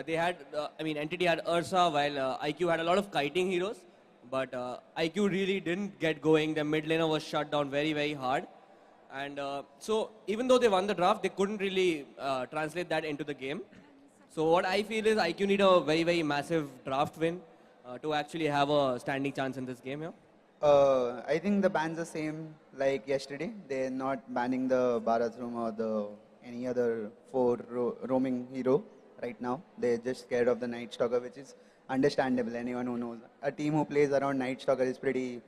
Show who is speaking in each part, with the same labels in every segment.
Speaker 1: They had, Entity had Ursa, while IQ had a lot of kiting heroes. But IQ really didn't get going. Their mid laner was shut down very, very hard. And so even though they won the draft, they couldn't really translate that into the game. So what I feel is IQ need a very, very massive draft win to actually have a standing chance in this game here.
Speaker 2: I think the bans are same like yesterday. They're not banning the Barathrum or the any other roaming hero right now. They're just scared of the Night Stalker, which is understandable. Anyone who knows a team who plays around Night Stalker is pretty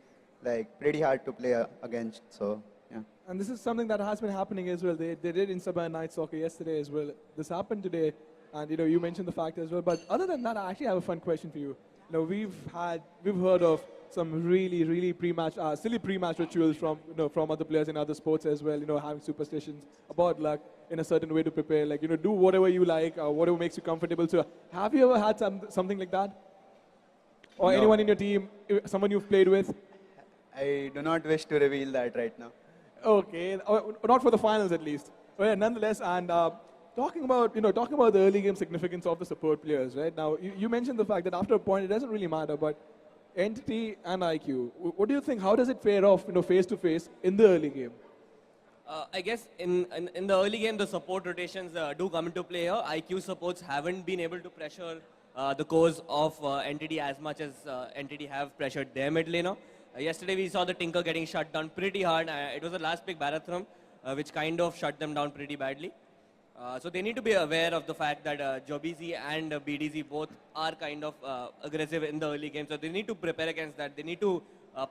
Speaker 2: hard to play against. So yeah.
Speaker 3: And this is something that has been happening as well. They did insta-ban Night Stalker yesterday as well. This happened today, and you mentioned the fact as well. But other than that, I actually have a fun question for you. We've heard of some really pre-match, silly pre-match rituals from other players in other sports as well. Having superstitions about luck in a certain way to prepare. Like do whatever you like, whatever makes you comfortable. So have you ever had something like that, or
Speaker 2: No.
Speaker 3: anyone in your team, someone you've played with?
Speaker 2: I do not wish to reveal that right now.
Speaker 3: Okay, not for the finals at least. But yeah, nonetheless, and talking about the early game significance of the support players, right? Now you mentioned the fact that after a point it doesn't really matter, but Entity and IQ, what do you think? How does it fare off, face to face in the early game?
Speaker 1: I guess in the early game, the support rotations do come into play here. IQ supports haven't been able to pressure the cores of Entity as much as Entity have pressured their mid laner. Yesterday, we saw the Tinker getting shut down pretty hard. It was the last pick, Barathrum, which kind of shut them down pretty badly. So they need to be aware of the fact that Jobizi and BDZ both are kind of aggressive in the early game. So they need to prepare against that. They need to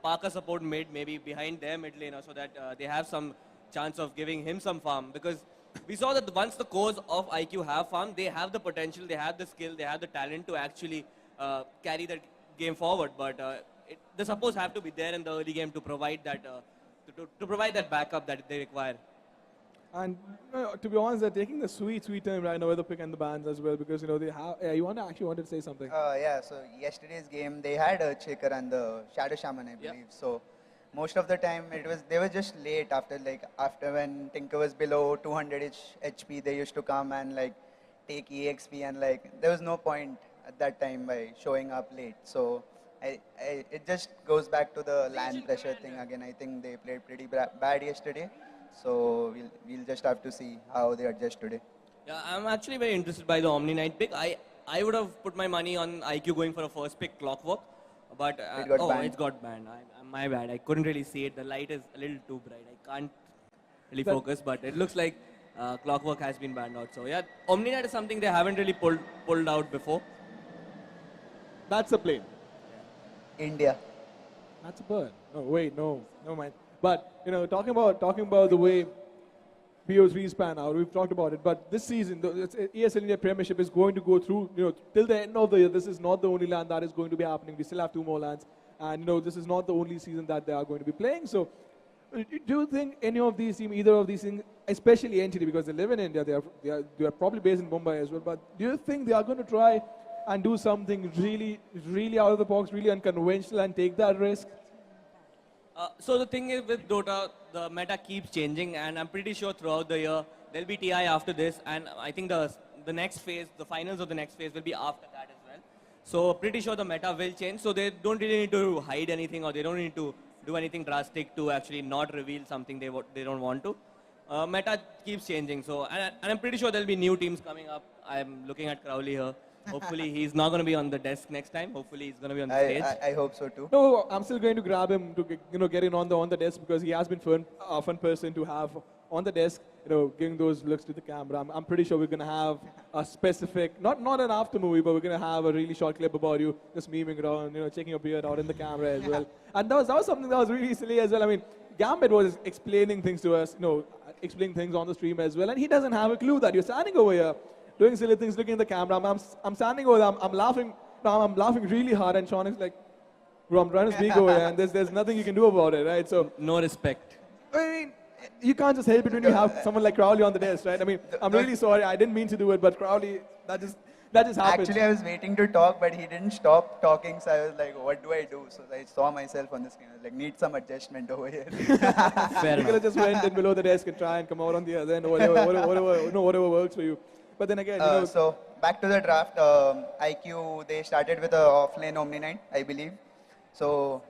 Speaker 1: park a support mid, maybe behind their mid laner, so that they have some chance of giving him some farm. Because we saw that once the cores of IQ have farm, they have the potential, they have the skill, they have the talent to actually carry that game forward. But the supports have to be there in the early game to provide that to provide that backup that they require.
Speaker 3: And to be honest, they're taking the sweet time right now with the pick and the bans as well, because they have. Yeah, you wanted to say something.
Speaker 2: Yeah, so yesterday's game they had a Shaker and the Shadow Shaman, I believe. So most of the time they were just late after when Tinker was below 200 HP, they used to come and take EXP, and there was no point at that time by showing up late. So it just goes back to the land pressure thing again. I think they played pretty bad yesterday. So we'll just have to see how they adjust today.
Speaker 1: Yeah, I'm actually very interested by the Omni Knight pick. I would have put my money on IQ going for a first pick, Clockwork, but
Speaker 2: it
Speaker 1: got banned. My bad. I couldn't really see it. The light is a little too bright. I can't really focus, but it looks like Clockwork has been banned out. So yeah, Omni Knight is something they haven't really pulled out before.
Speaker 3: That's a plane.
Speaker 2: India.
Speaker 3: That's a bird. No, wait, no mind. But talking about the way Bo3 pan out, we've talked about it. But this season, the ESL India Premiership is going to go through, till the end of the year. This is not the only land that is going to be happening. We still have 2 more lands, and this is not the only season that they are going to be playing. So, do you think any of these teams, either of these things, especially Entity, because they live in India, they are probably based in Mumbai as well. But do you think they are going to try and do something really out of the box, really unconventional, and take that risk?
Speaker 1: So the thing is with Dota, the meta keeps changing, and I'm pretty sure throughout the year there'll be TI after this, and I think the next phase, the finals of the next phase will be after that as well. So pretty sure the meta will change, so they don't really need to hide anything, or they don't need to do anything drastic to actually not reveal something they don't want to. Meta keeps changing, so and I'm pretty sure there'll be new teams coming up. I'm looking at Crowley here. Hopefully he's not going to be on the desk next time. Hopefully he's going to be on the stage.
Speaker 2: I hope so too.
Speaker 3: No, I'm still going to grab him to get in on the desk, because he has been a fun person to have on the desk, giving those looks to the camera. I'm pretty sure we're going to have a specific, not an after movie, but we're going to have a really short clip about you just memeing around, checking your beard out in the camera as well. And that was something that was really silly as well. I mean, Gambit was explaining things to us, explaining things on the stream as well, and he doesn't have a clue that you're standing over here doing silly things, looking at the camera. I'm standing over there, I'm laughing. No, I'm laughing really hard, and Sean is like, bro, I'm trying to speak over here, and there's nothing you can do about it, right? So
Speaker 1: no respect.
Speaker 3: I mean, you can't just help it when you have someone like Crowley on the desk, right? I mean, I'm really sorry, I didn't mean to do it, but Crowley, that just happens.
Speaker 2: Actually, I was waiting to talk, but he didn't stop talking, so I was like, what do I do? So I saw myself on the screen. I was like, need some adjustment over here.
Speaker 3: Fair enough. You could have just went in below the desk and try and come out on the other end, whatever works for you. But then again,
Speaker 2: So back to the draft, IQ, they started with a off-lane Omni Knight, I believe. So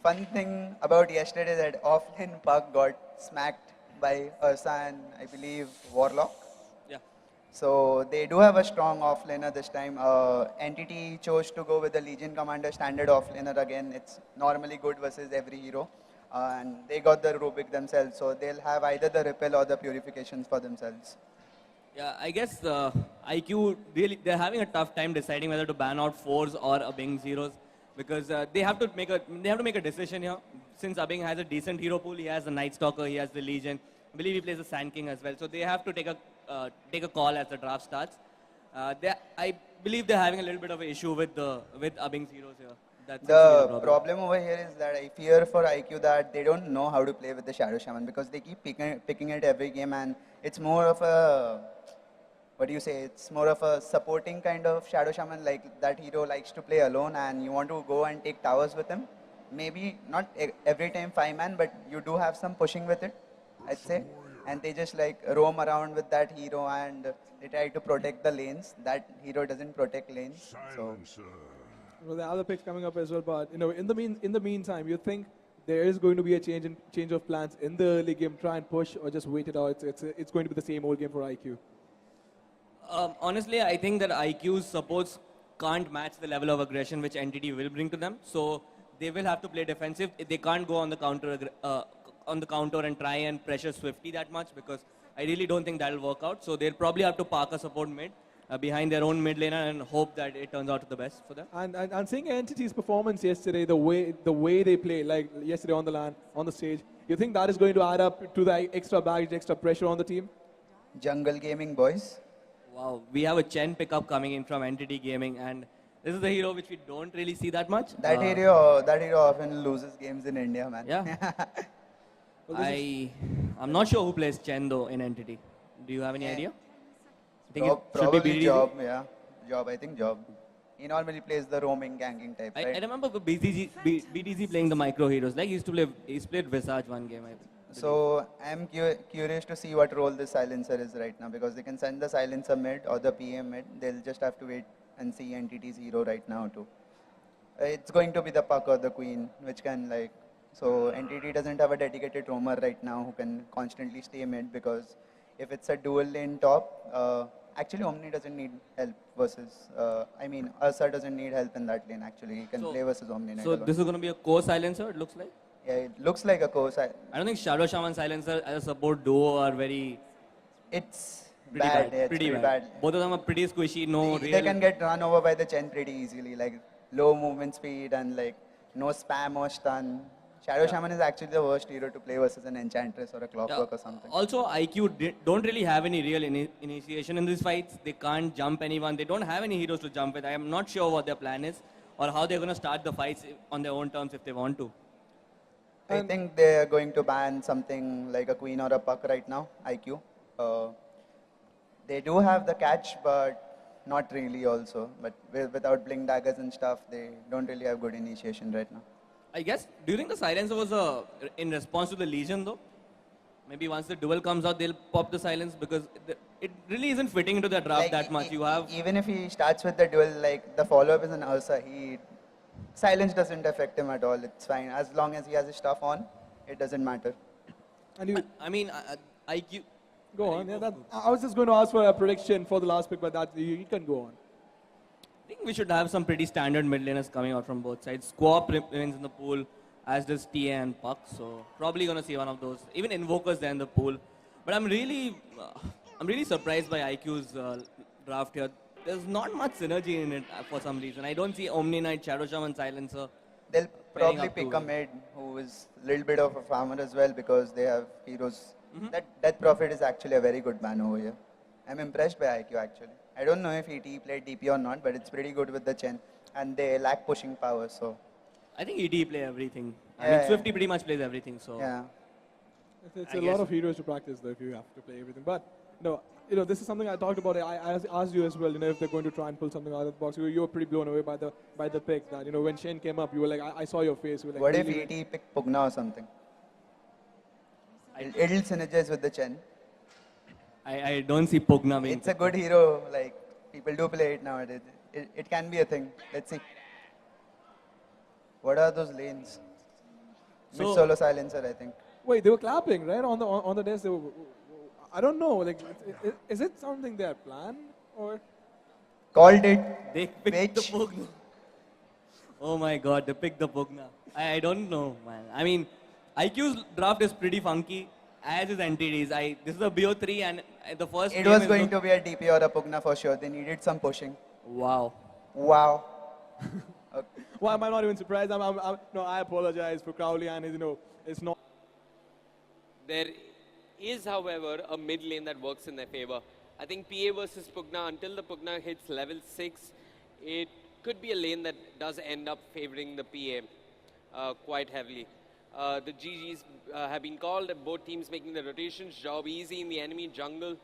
Speaker 2: fun thing about yesterday that off-lane Puck got smacked by Ursa and I believe Warlock.
Speaker 1: Yeah.
Speaker 2: So they do have a strong offlaner this time. Entity chose to go with the Legion Commander standard offlaner again. It's normally good versus every hero. And they got the Rubik themselves, so they'll have either the Repel or the Purifications for themselves.
Speaker 1: Yeah, I guess IQ really they're having a tough time deciding whether to ban out fours or Abing zeros because they have to make a decision here. Since Abing has a decent hero pool, he has the Night Stalker, he has the Legion. I believe he plays the Sand King as well. So they have to take a call as the draft starts. I believe they're having a little bit of an issue with Abing zeros here. That's
Speaker 2: The problem over here is that I fear for IQ that they don't know how to play with the Shadow Shaman because they keep picking it every game and it's more of a, what do you say, it's more of a supporting kind of Shadow Shaman, like that hero likes to play alone and you want to go and take towers with him. Maybe not every time 5-man, but you do have some pushing with it, I'd say. And they just like roam around with that hero and they try to protect the lanes. That hero doesn't protect lanes. So.
Speaker 3: Well, the other picks coming up as well, but in the meantime, you think there is going to be a change of plans in the early game, try and push, or just wait it out? It's going to be the same old game for IQ.
Speaker 1: Honestly, I think that IQ's supports can't match the level of aggression which Entity will bring to them. So they will have to play defensive. They can't go on the counter and try and pressure Swifty that much because I really don't think that'll work out. So they'll probably have to park a support mid behind their own mid laner and hope that it turns out to the best for them.
Speaker 3: And seeing Entity's performance yesterday, the way they played, like yesterday on the LAN, on the stage, you think that is going to add up to the extra baggage, extra pressure on the team?
Speaker 2: Jungle Gaming boys.
Speaker 1: Wow, we have a Chen pickup coming in from Entity Gaming, and this is the hero which we don't really see that much.
Speaker 2: That hero often loses games in India, man.
Speaker 1: Yeah. I'm not sure who plays Chen though in Entity. Do you have any idea? I think it should
Speaker 2: Probably
Speaker 1: be BDZ.
Speaker 2: Job, yeah. Job, I think Job. He normally plays the roaming ganking type, right?
Speaker 1: I remember BDZ playing the micro heroes. Like he's played Visage one game, I think.
Speaker 2: So I'm curious to see what role this silencer is right now because they can send the silencer mid or the PM mid. They'll just have to wait and see Entity's hero right now too. It's going to be the Puck or the Queen, which can like. So Entity doesn't have a dedicated roamer right now who can constantly stay mid because if it's a dual lane top, actually Omni doesn't need help versus. Ursa doesn't need help in that lane actually. He can play versus Omni Knight.
Speaker 1: So this is going to be a core silencer, it looks like.
Speaker 2: Yeah, it looks like a course.
Speaker 1: I don't think Shadow Shaman Silencer as a support duo are very.
Speaker 2: It's
Speaker 1: pretty
Speaker 2: bad.
Speaker 1: bad.
Speaker 2: Yeah, it's
Speaker 1: pretty
Speaker 2: bad.
Speaker 1: Both of them are pretty squishy. No
Speaker 2: They
Speaker 1: real.
Speaker 2: can get run over by the Chen pretty easily, like low movement speed and like no spam or stun. Shadow Shaman is actually the worst hero to play versus an Enchantress or a Clockwork or something.
Speaker 1: Also, IQ don't really have any real initiation in these fights. They can't jump anyone. They don't have any heroes to jump with. I am not sure what their plan is or how they're going to start the fights on their own terms if they want to.
Speaker 2: I think they are going to ban something like a Queen or a Puck right now, IQ. They do have the catch, but not really also. But without Blink Daggers and stuff, they don't really have good initiation right now.
Speaker 1: I guess, do you think the silencer was in response to the Legion though? Maybe once the duel comes out, they'll pop the silence because it really isn't fitting into their draft
Speaker 2: Like,
Speaker 1: that much.
Speaker 2: Even if he starts with the duel, like the follow-up is an Ursa, silence doesn't affect him at all. It's fine. As long as he has his stuff on, it doesn't matter.
Speaker 3: And
Speaker 1: IQ.
Speaker 3: Go on. Yeah, I was just going to ask for a prediction for the last pick, but that you can go on.
Speaker 1: I think we should have some pretty standard mid laners coming out from both sides. Squawk remains in the pool, as does TA and Puck. So probably going to see one of those. Even Invokers there in the pool. But I'm really surprised by IQ's draft here. There's not much synergy in it for some reason. I don't see Omni Knight, Shadow Shaman, Silencer.
Speaker 2: They'll probably pick a mid who is a little bit of a farmer as well because they have heroes. That Death Prophet is actually a very good ban over here. I'm impressed by IQ actually. I don't know if ET played DP or not, but it's pretty good with the Chen. And they lack pushing power, so.
Speaker 1: I think ET play everything. I mean, Swifty pretty much plays everything, so.
Speaker 2: Yeah.
Speaker 3: It's a lot of heroes to practice though if you have to play everything. But this is something I talked about. I asked you as well. If they're going to try and pull something out of the box. You were pretty blown away by the pick. That when Shen came up, you were like, I saw your face. You were like,
Speaker 2: what if ET picked Pugna or something? It'll synergize with the Chen.
Speaker 1: I don't see Pugna being.
Speaker 2: It's a good hero. Like people do play it nowadays. It can be a thing. Let's see. What are those lanes? Mid
Speaker 1: So-
Speaker 2: solo silencer, I think.
Speaker 3: Wait, they were clapping, right? On the desk, they were. I don't know. Like, is it something they had planned or?
Speaker 2: Called it.
Speaker 1: They picked the
Speaker 2: Bitch.
Speaker 1: Pugna. Oh my god, they picked the Pugna. I don't know, man. I mean, IQ's draft is pretty funky, as is NTD's. This is a BO3 and the first
Speaker 2: It
Speaker 1: game
Speaker 2: was
Speaker 1: is
Speaker 2: going to be a DP or a Pugna for sure. They needed some pushing.
Speaker 1: Wow.
Speaker 2: Wow. Okay.
Speaker 3: Why am I not even surprised? No, I apologize for Crowley and it's not.
Speaker 4: There is, however, a mid lane that works in their favor. I think PA versus Pugna, until the Pugna hits level 6, it could be a lane that does end up favoring the PA quite heavily. The GGs have been called, both teams making the rotations, job easy in the enemy jungle,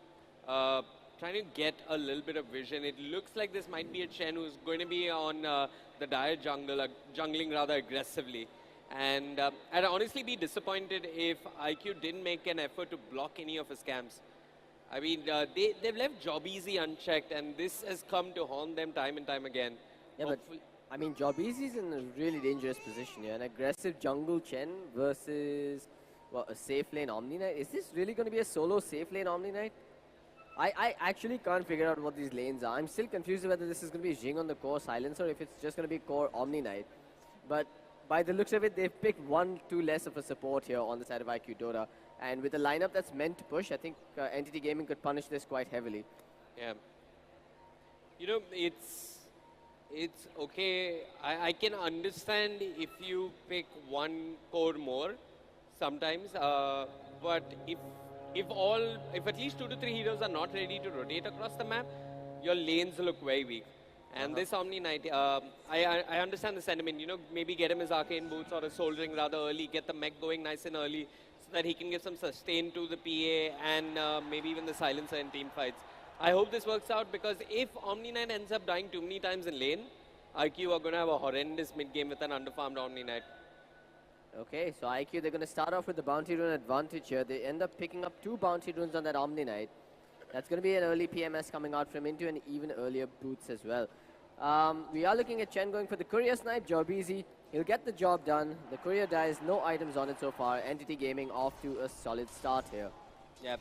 Speaker 4: trying to get a little bit of vision. It looks like this might be a Chen who's going to be on the dire jungle, jungling rather aggressively. And I'd honestly be disappointed if IQ didn't make an effort to block any of his camps. I mean, they've left job easy unchecked, and this has come to haunt them time and time again.
Speaker 5: Yeah, but I mean, Jobbies is in a really dangerous position here. An aggressive jungle Chen versus a safe lane Omni Knight. Is this really going to be a solo safe lane Omni Knight? I actually can't figure out what these lanes are. I'm still confused whether this is going to be Jing on the core silencer or if it's just going to be core Omni Knight. But by the looks of it, they've picked 1-2 less of a support here on the side of IQ Dota. And with a lineup that's meant to push, I think Entity Gaming could punish this quite heavily.
Speaker 4: Yeah. You know, it's okay. I can understand if you pick one core more sometimes, but if at least 2 to 3 heroes are not ready to rotate across the map, your lanes look very weak. And this Omni Knight, I understand the sentiment. You know, maybe get him his arcane boots or a soldering rather early, get the mech going nice and early, so that he can give some sustain to the PA and maybe even the silencer in team fights. I hope this works out, because if Omni Knight ends up dying too many times in lane, IQ are going to have a horrendous mid game with an underfarmed Omni Knight.
Speaker 5: Okay, so IQ, they're going to start off with the bounty rune advantage here. They end up picking up 2 bounty runes on that Omni Knight. That's going to be an early PMS coming out from into an even earlier boots as well. We are looking at Chen going for the courier snipe, job easy. He'll get the job done. The courier dies, no items on it so far. Entity Gaming off to a solid start here.
Speaker 4: Yep.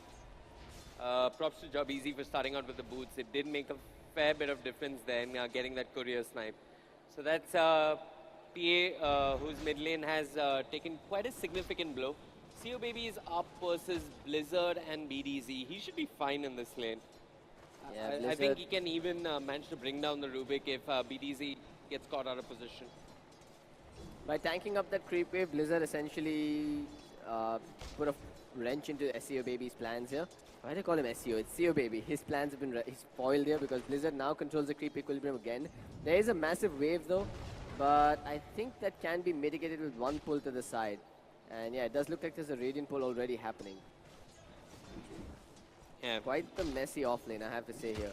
Speaker 4: Props to Job Easy for starting out with the boots. It did make a fair bit of difference there in getting that courier snipe. So that's PA, whose mid lane has taken quite a significant blow. CO Baby is up versus Blizzard and BDZ. He should be fine in this lane.
Speaker 5: Yeah,
Speaker 4: I think he can even manage to bring down the Rubik if BDZ gets caught out of position.
Speaker 5: By tanking up that creep wave, Blizzard essentially put a wrench into SEO Baby's plans here. Why do I call him SEO? It's CO Baby. His plans have been he's foiled here because Blizzard now controls the creep equilibrium again. There is a massive wave though, but I think that can be mitigated with one pull to the side. And yeah, it does look like there's a Radiant pull already happening.
Speaker 4: Yeah.
Speaker 5: Quite the messy offlane, I have to say here.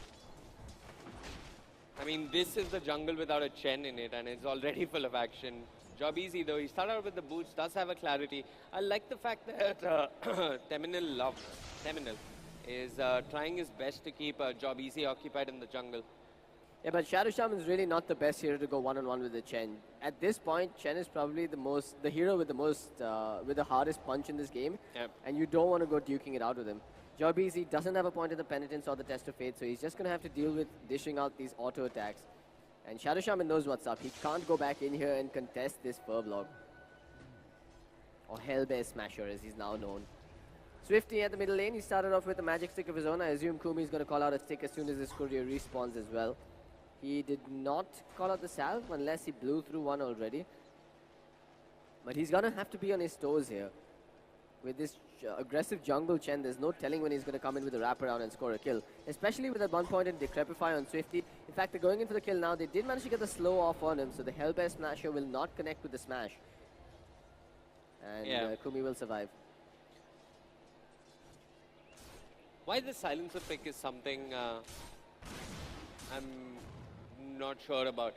Speaker 4: I mean, this is the jungle without a Chen in it, and it's already full of action. Job easy though. He started out with the boots, does have a clarity. I like the fact that Teminal is trying his best to keep Job easy occupied in the jungle.
Speaker 5: Yeah, but Shadow Shaman is really not the best hero to go one-on-one with the Chen. At this point, Chen is probably the hero with the hardest punch in this game.
Speaker 4: Yep.
Speaker 5: And you don't want to go duking it out with him. Job easy doesn't have a point in the Penitence or the Test of Fate, so he's just going to have to deal with dishing out these auto attacks. And Shadow Shaman knows what's up. He can't go back in here and contest this fur block. Or Hellbear Smasher, as he's now known. Swifty at the middle lane. He started off with a magic stick of his own. I assume Kumi is going to call out a stick as soon as this courier respawns as well. He did not call out the salve unless he blew through one already. But he's going to have to be on his toes here. With this aggressive jungle Chen, there's no telling when he's going to come in with a wraparound and score a kill. Especially with that 1 point in Decrepify on Swifty. In fact, they're going in for the kill now. They did manage to get the slow off on him, so the Hellbear Smasher will not connect with the smash. And Kumi will survive.
Speaker 4: Why the silencer pick is something I'm not sure about.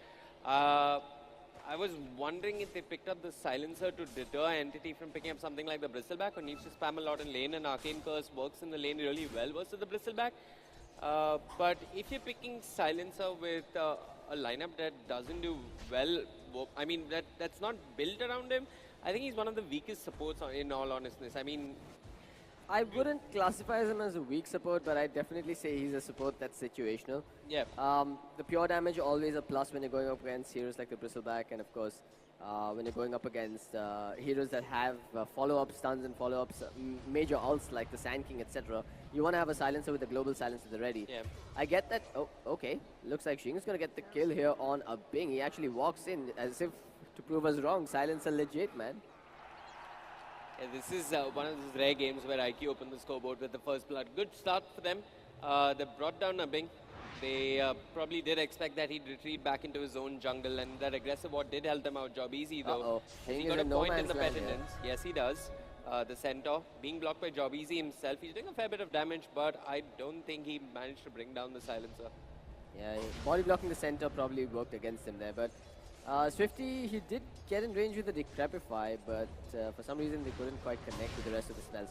Speaker 4: I was wondering if they picked up the silencer to deter Entity from picking up something like the Bristleback, or needs to spam a lot in lane, and Arcane Curse works in the lane really well versus the Bristleback. But if you're picking silencer with a lineup that doesn't do well, I mean, that's not built around him, I think he's one of the weakest supports in all honestness. I mean,
Speaker 5: I wouldn't classify him as a weak support, but I'd definitely say he's a support that's situational.
Speaker 4: yeah.
Speaker 5: The pure damage always a plus when you're going up against heroes like the Bristleback, and of course, when you're going up against heroes that have follow-up stuns and follow-ups, major ults like the Sand King, etc. You want to have a silencer with a global silencer at the ready.
Speaker 4: Yeah.
Speaker 5: I get that. Oh, okay. Looks like Shing's going to get the kill here on a Bing. He actually walks in as if to prove us wrong. Silencer legit, man.
Speaker 4: Yeah, this is one of those rare games where IQ opened the scoreboard with the first blood. Good start for them. They brought down Abing. They probably did expect that he'd retreat back into his own jungle, and that aggressive ward did help them out job easy though.
Speaker 5: Uh-oh.
Speaker 4: He
Speaker 5: Shing
Speaker 4: got
Speaker 5: is
Speaker 4: a
Speaker 5: in no
Speaker 4: point in
Speaker 5: man's
Speaker 4: the
Speaker 5: land here.
Speaker 4: petitance. Yes, he does. The centaur being blocked by Job Easy himself. He's doing a fair bit of damage, but I don't think he managed to bring down the silencer.
Speaker 5: Yeah, body blocking the center probably worked against him there, but Swifty, he did get in range with the Decrepify, but for some reason they couldn't quite connect with the rest of the spells.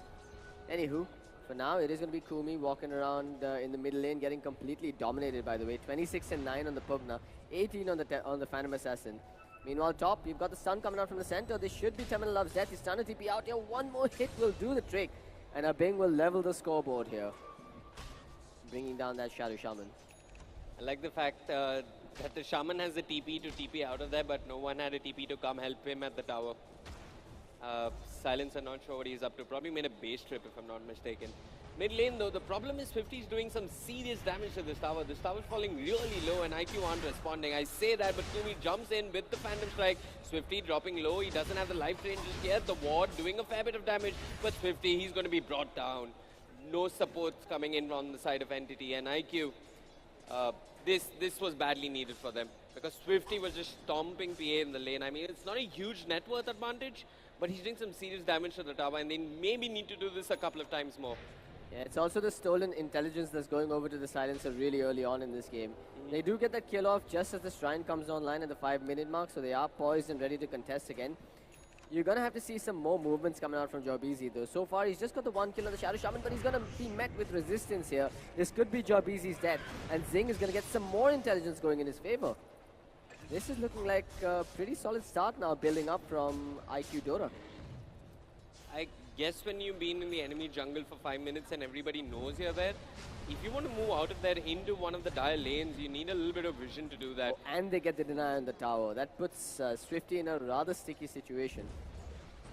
Speaker 5: Anywho, for now it is going to be Kumi walking around in the middle lane, getting completely dominated by the way. 26 and 9 on the Pugna, 18 on the Phantom Assassin. Meanwhile, top, you've got the stun coming out from the center. This should be Terminal Love's Death. He's trying to TP out here. One more hit will do the trick. And Abing will level the scoreboard here, bringing down that Shadow Shaman.
Speaker 4: I like the fact that the Shaman has the TP to TP out of there, but no one had a TP to come help him at the tower. Silencer, not sure what he's up to. Probably made a base trip if I'm not mistaken. Mid lane though, the problem is 50 is doing some serious damage to this tower. This tower is falling really low and IQ aren't responding. I say that, but Kumi jumps in with the Phantom Strike. Swifty dropping low. He doesn't have the life range just yet. The ward doing a fair bit of damage, but Swifty, he's going to be brought down. No supports coming in on the side of Entity, and IQ. This was badly needed for them because Swifty was just stomping PA in the lane. I mean, it's not a huge net worth advantage, but he's doing some serious damage to the tower, and they maybe need to do this a couple of times more.
Speaker 5: Yeah, it's also the stolen intelligence that's going over to the silencer really early on in this game. They do get that kill off just as the shrine comes online at the 5-minute mark, so they are poised and ready to contest again. You're going to have to see some more movements coming out from Jobeezy though. So far, he's just got the one kill on the Shadow Shaman, but he's going to be met with resistance here. This could be Jobeezy's death, and Zing is going to get some more intelligence going in his favor. This is looking like a pretty solid start now, building up from IQ Dora.
Speaker 4: I guess when you've been in the enemy jungle for 5 minutes and everybody knows you're there, if you want to move out of there into one of the dire lanes, you need a little bit of vision to do that.
Speaker 5: Oh, and they get the deny on the tower. That puts Swifty in a rather sticky situation.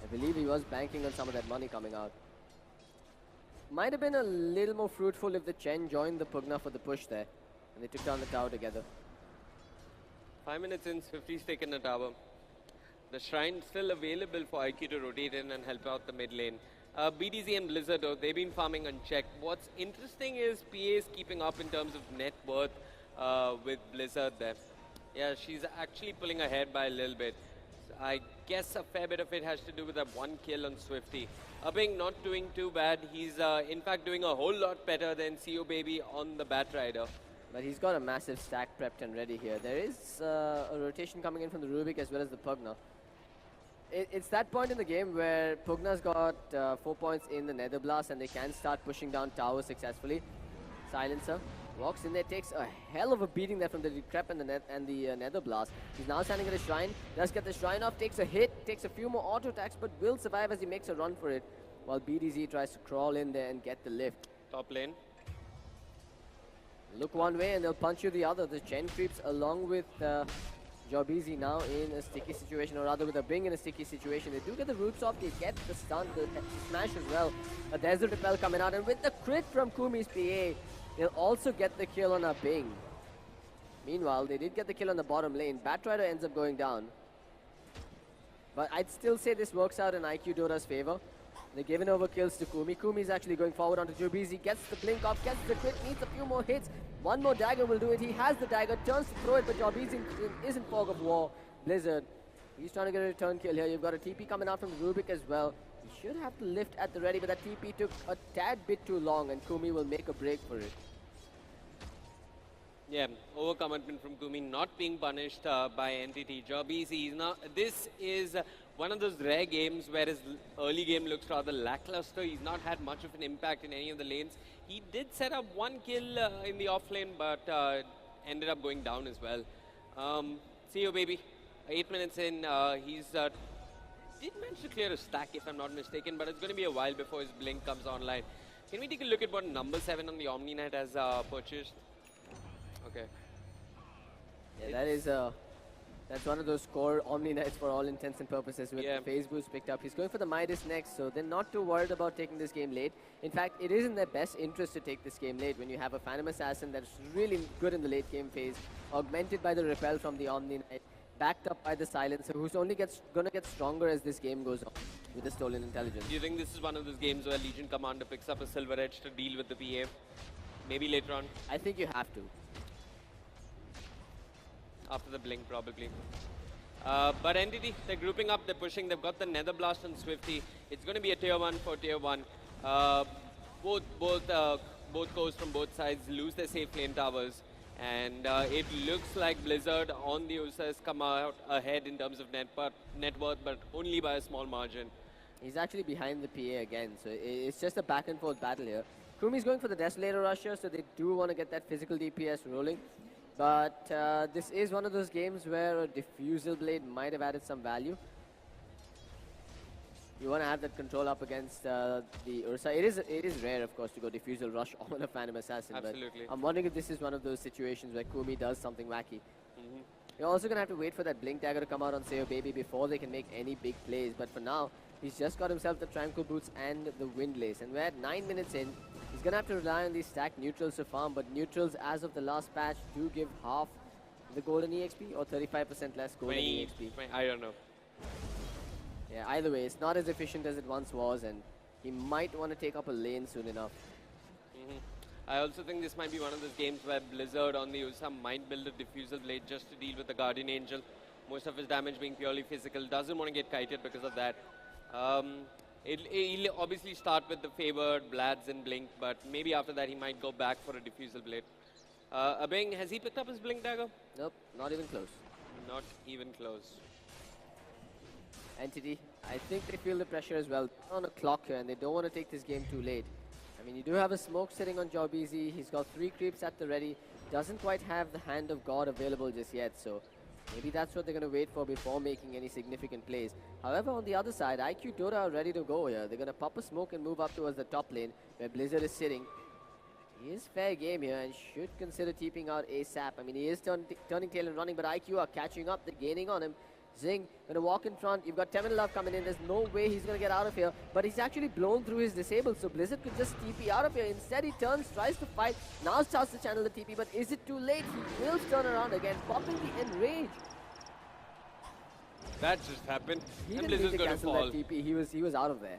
Speaker 5: I believe he was banking on some of that money coming out. Might have been a little more fruitful if the Chen joined the Pugna for the push there, and they took down the tower together.
Speaker 4: 5 minutes in, 50's taken the tower. The shrine still available for IQ to rotate in and help out the mid lane. BDZ and Blizzard, though, they've been farming unchecked. What's interesting is PA is keeping up in terms of net worth with Blizzard there. Yeah, she's actually pulling ahead by a little bit. I guess a fair bit of it has to do with that one kill on Swifty. Abing not doing too bad. He's in fact doing a whole lot better than CO Baby on the Bat Rider.
Speaker 5: But he's got a massive stack prepped and ready here. There is a rotation coming in from the Rubik as well as the Pugna. It's that point in the game where Pugna's got 4 points in the Nether Blast and they can start pushing down towers successfully. Silencer walks in there, takes a hell of a beating there from the Decrep and the Nether Blast. He's now standing at the shrine, does get the shrine off, takes a hit, takes a few more auto attacks, but will survive as he makes a run for it, while BDZ tries to crawl in there and get the lift.
Speaker 4: Top lane.
Speaker 5: Look one way and they'll punch you the other. The Chen creeps along with Jobeezy now in a sticky situation, or rather with a Bing in a sticky situation. They do get the roots off, they get the stun, the smash as well. But there's the repel coming out, and with the crit from Kumi's PA, they'll also get the kill on a Bing. Meanwhile, they did get the kill on the bottom lane. Batrider ends up going down. But I'd still say this works out in IQ Dora's favor. They're giving over kills to Kumi. Kumi's actually going forward onto Jobeezy, gets the blink off, gets the crit, needs a few more hits. One more dagger will do it. He has the dagger, turns to throw it, but Jobeezy is in fog of war. Blizzard, he's trying to get a return kill here. You've got a TP coming out from Rubik as well. He should have to lift at the ready, but that TP took a tad bit too long, and Kumi will make a break for it.
Speaker 4: Yeah, overcommitment from Kumi, not being punished by NTT. Job easy. This is one of those rare games where his early game looks rather lackluster. He's not had much of an impact in any of the lanes. He did set up one kill in the off lane, but ended up going down as well. See you, baby. 8 minutes in, he's did manage to clear a stack, if I'm not mistaken, but it's going to be a while before his blink comes online. Can we take a look at what number 7 on the Omni Knight has purchased? Okay.
Speaker 5: Yeah, that's one of those core Omni Knights for all intents and purposes with the phase boost picked up. He's going for the Midas next, so they're not too worried about taking this game late. In fact, it is in their best interest to take this game late when you have a Phantom Assassin that's really good in the late game phase, augmented by the repel from the Omni Knight, backed up by the Silencer, who's only going to get stronger as this game goes on with the Stolen Intelligence.
Speaker 4: Do you think this is one of those games where Legion Commander picks up a Silver Edge to deal with the PA? Maybe later on?
Speaker 5: I think you have to.
Speaker 4: After the blink, probably. But NTT, they're grouping up, they're pushing, they've got the Nether Blast on Swifty. It's going to be a tier 1 for tier 1. Both cores from both sides lose their safe lane towers. And it looks like Blizzard on the USA has come out ahead in terms of net worth, but only by a small margin.
Speaker 5: He's actually behind the PA again, so it's just a back and forth battle here. Kumi's going for the Desolator Rush here, so they do want to get that physical DPS rolling. But this is one of those games where a Diffusal Blade might have added some value. You want to have that control up against the Ursa. It is rare, of course, to go Diffusal Rush on a Phantom Assassin.
Speaker 4: Absolutely.
Speaker 5: But I'm wondering if this is one of those situations where Kumi does something wacky. You're also going to have to wait for that Blink Dagger to come out on Sayo Baby before they can make any big plays. But for now, he's just got himself the Tranquil Boots and the Windlace. And we're at 9 minutes in. He's going to have to rely on these stacked neutrals to farm. But neutrals, as of the last patch, do give half the golden EXP or 35% less golden EXP.
Speaker 4: I don't know.
Speaker 5: Yeah, either way, it's not as efficient as it once was, and he might want to take up a lane soon enough.
Speaker 4: I also think this might be one of those games where Blizzard on the USA might build a Diffusal Blade just to deal with the Guardian Angel. Most of his damage being purely physical. Doesn't want to get kited because of that. He'll obviously start with the favored Blads and Blink, but maybe after that he might go back for a Diffusal Blade. Abeng, has he picked up his Blink Dagger?
Speaker 5: Nope, not even close.
Speaker 4: Not even close.
Speaker 5: Entity, I think they feel the pressure as well. They're on a clock here, and they don't want to take this game too late. I mean, you do have a smoke sitting on Jobeezy. He's got 3 creeps at the ready. Doesn't quite have the Hand of God available just yet, so maybe that's what they're going to wait for before making any significant plays. However, on the other side, IQ Dota are ready to go here. They're going to pop a smoke and move up towards the top lane where Blizzard is sitting. He is fair game here and should consider TPing out ASAP. I mean, he is turning tail and running, but IQ are catching up. They're gaining on him. Zing going to walk in front. You've got Temin Love coming in. There's no way he's going to get out of here. But he's actually blown through his disable. So Blizzard could just TP out of here. Instead, he turns, tries to fight. Now starts to channel the TP. But is it too late? He will turn around again, popping the Enrage.
Speaker 4: That just happened.
Speaker 5: He
Speaker 4: And
Speaker 5: didn't need
Speaker 4: Blizzard's
Speaker 5: to
Speaker 4: going to
Speaker 5: cancel
Speaker 4: fall.
Speaker 5: that TP. He was out of there.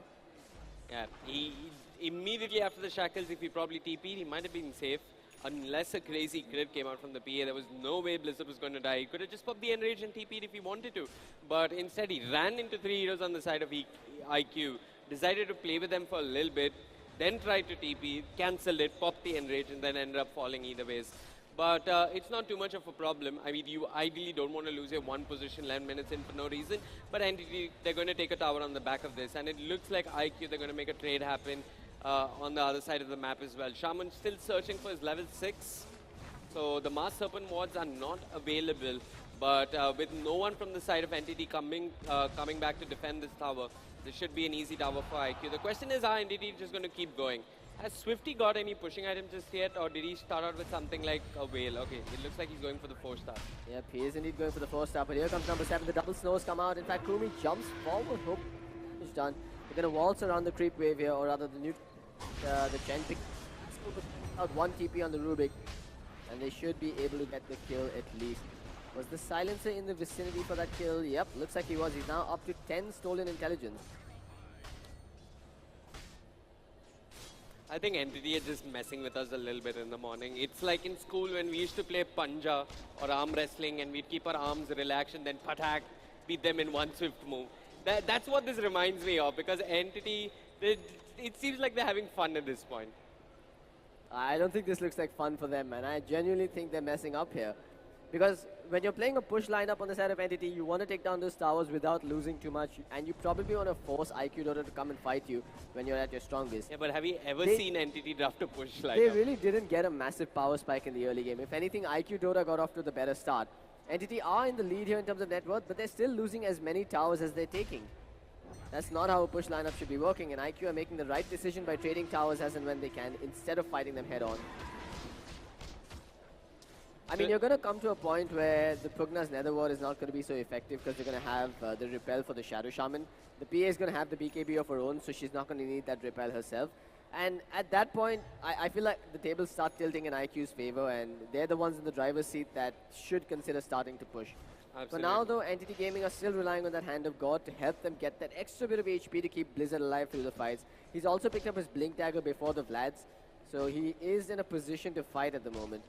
Speaker 4: Yeah, he immediately after the shackles, if he probably TP'd, he might have been safe. Unless a crazy grid came out from the PA, there was no way Blizzard was going to die. He could have just popped the Enrage and TP'd if he wanted to. But instead, he ran into 3 heroes on the side of IQ, decided to play with them for a little bit, then tried to TP, cancelled it, popped the Enrage, and then ended up falling either ways. But it's not too much of a problem. I mean, you ideally don't want to lose your 1 position 11 minutes in for no reason. But Entity, they're going to take a tower on the back of this. And it looks like IQ, they're going to make a trade happen. On the other side of the map as well. Shaman still searching for his level 6. So the Mass Serpent wards are not available. But with no one from the side of Entity coming back to defend this tower, this should be an easy tower for IQ. The question is, are Entity just going to keep going? Has Swifty got any pushing items just yet, or did he start out with something like a whale? Okay, it looks like he's going for the 4-star.
Speaker 5: Yep, he is indeed going for the 4-star, but here comes number 7. The double snows come out. In fact, Kumi jumps forward. Hope is done. They're going to waltz around the creep wave here, or rather the Chen pick out 1 TP on the Rubik, and they should be able to get the kill at least. Was the Silencer in the vicinity for that kill? Yep, looks like he was. He's now up to 10 stolen intelligence.
Speaker 4: I think Entity is just messing with us a little bit in the morning. It's like in school when we used to play panja or arm wrestling and we'd keep our arms relaxed and then patak, beat them in 1 swift move. That's what this reminds me of, because Entity, it seems like they're having fun at this point.
Speaker 5: I don't think this looks like fun for them, man. I genuinely think they're messing up here. Because when you're playing a push lineup on the side of Entity, you want to take down those towers without losing too much, and you probably want to force IQ Dota to come and fight you when you're at your strongest.
Speaker 4: Yeah, but have you ever seen Entity draft a push lineup?
Speaker 5: They really didn't get a massive power spike in the early game. If anything, IQ Dota got off to the better start. Entity are in the lead here in terms of net worth, but they're still losing as many towers as they're taking. That's not how a push lineup should be working, and IQ are making the right decision by trading towers as and when they can, instead of fighting them head on. I mean, you're going to come to a point where the Pugna's Nether Ward is not going to be so effective because they're going to have the repel for the Shadow Shaman. The PA is going to have the BKB of her own, so she's not going to need that repel herself. And at that point, I feel like the tables start tilting in IQ's favor, and they're the ones in the driver's seat that should consider starting to push.
Speaker 4: Absolutely.
Speaker 5: For now, though, Entity Gaming are still relying on that Hand of God to help them get that extra bit of HP to keep Blizzard alive through the fights. He's also picked up his Blink Dagger before the Vlads, so he is in a position to fight at the moment.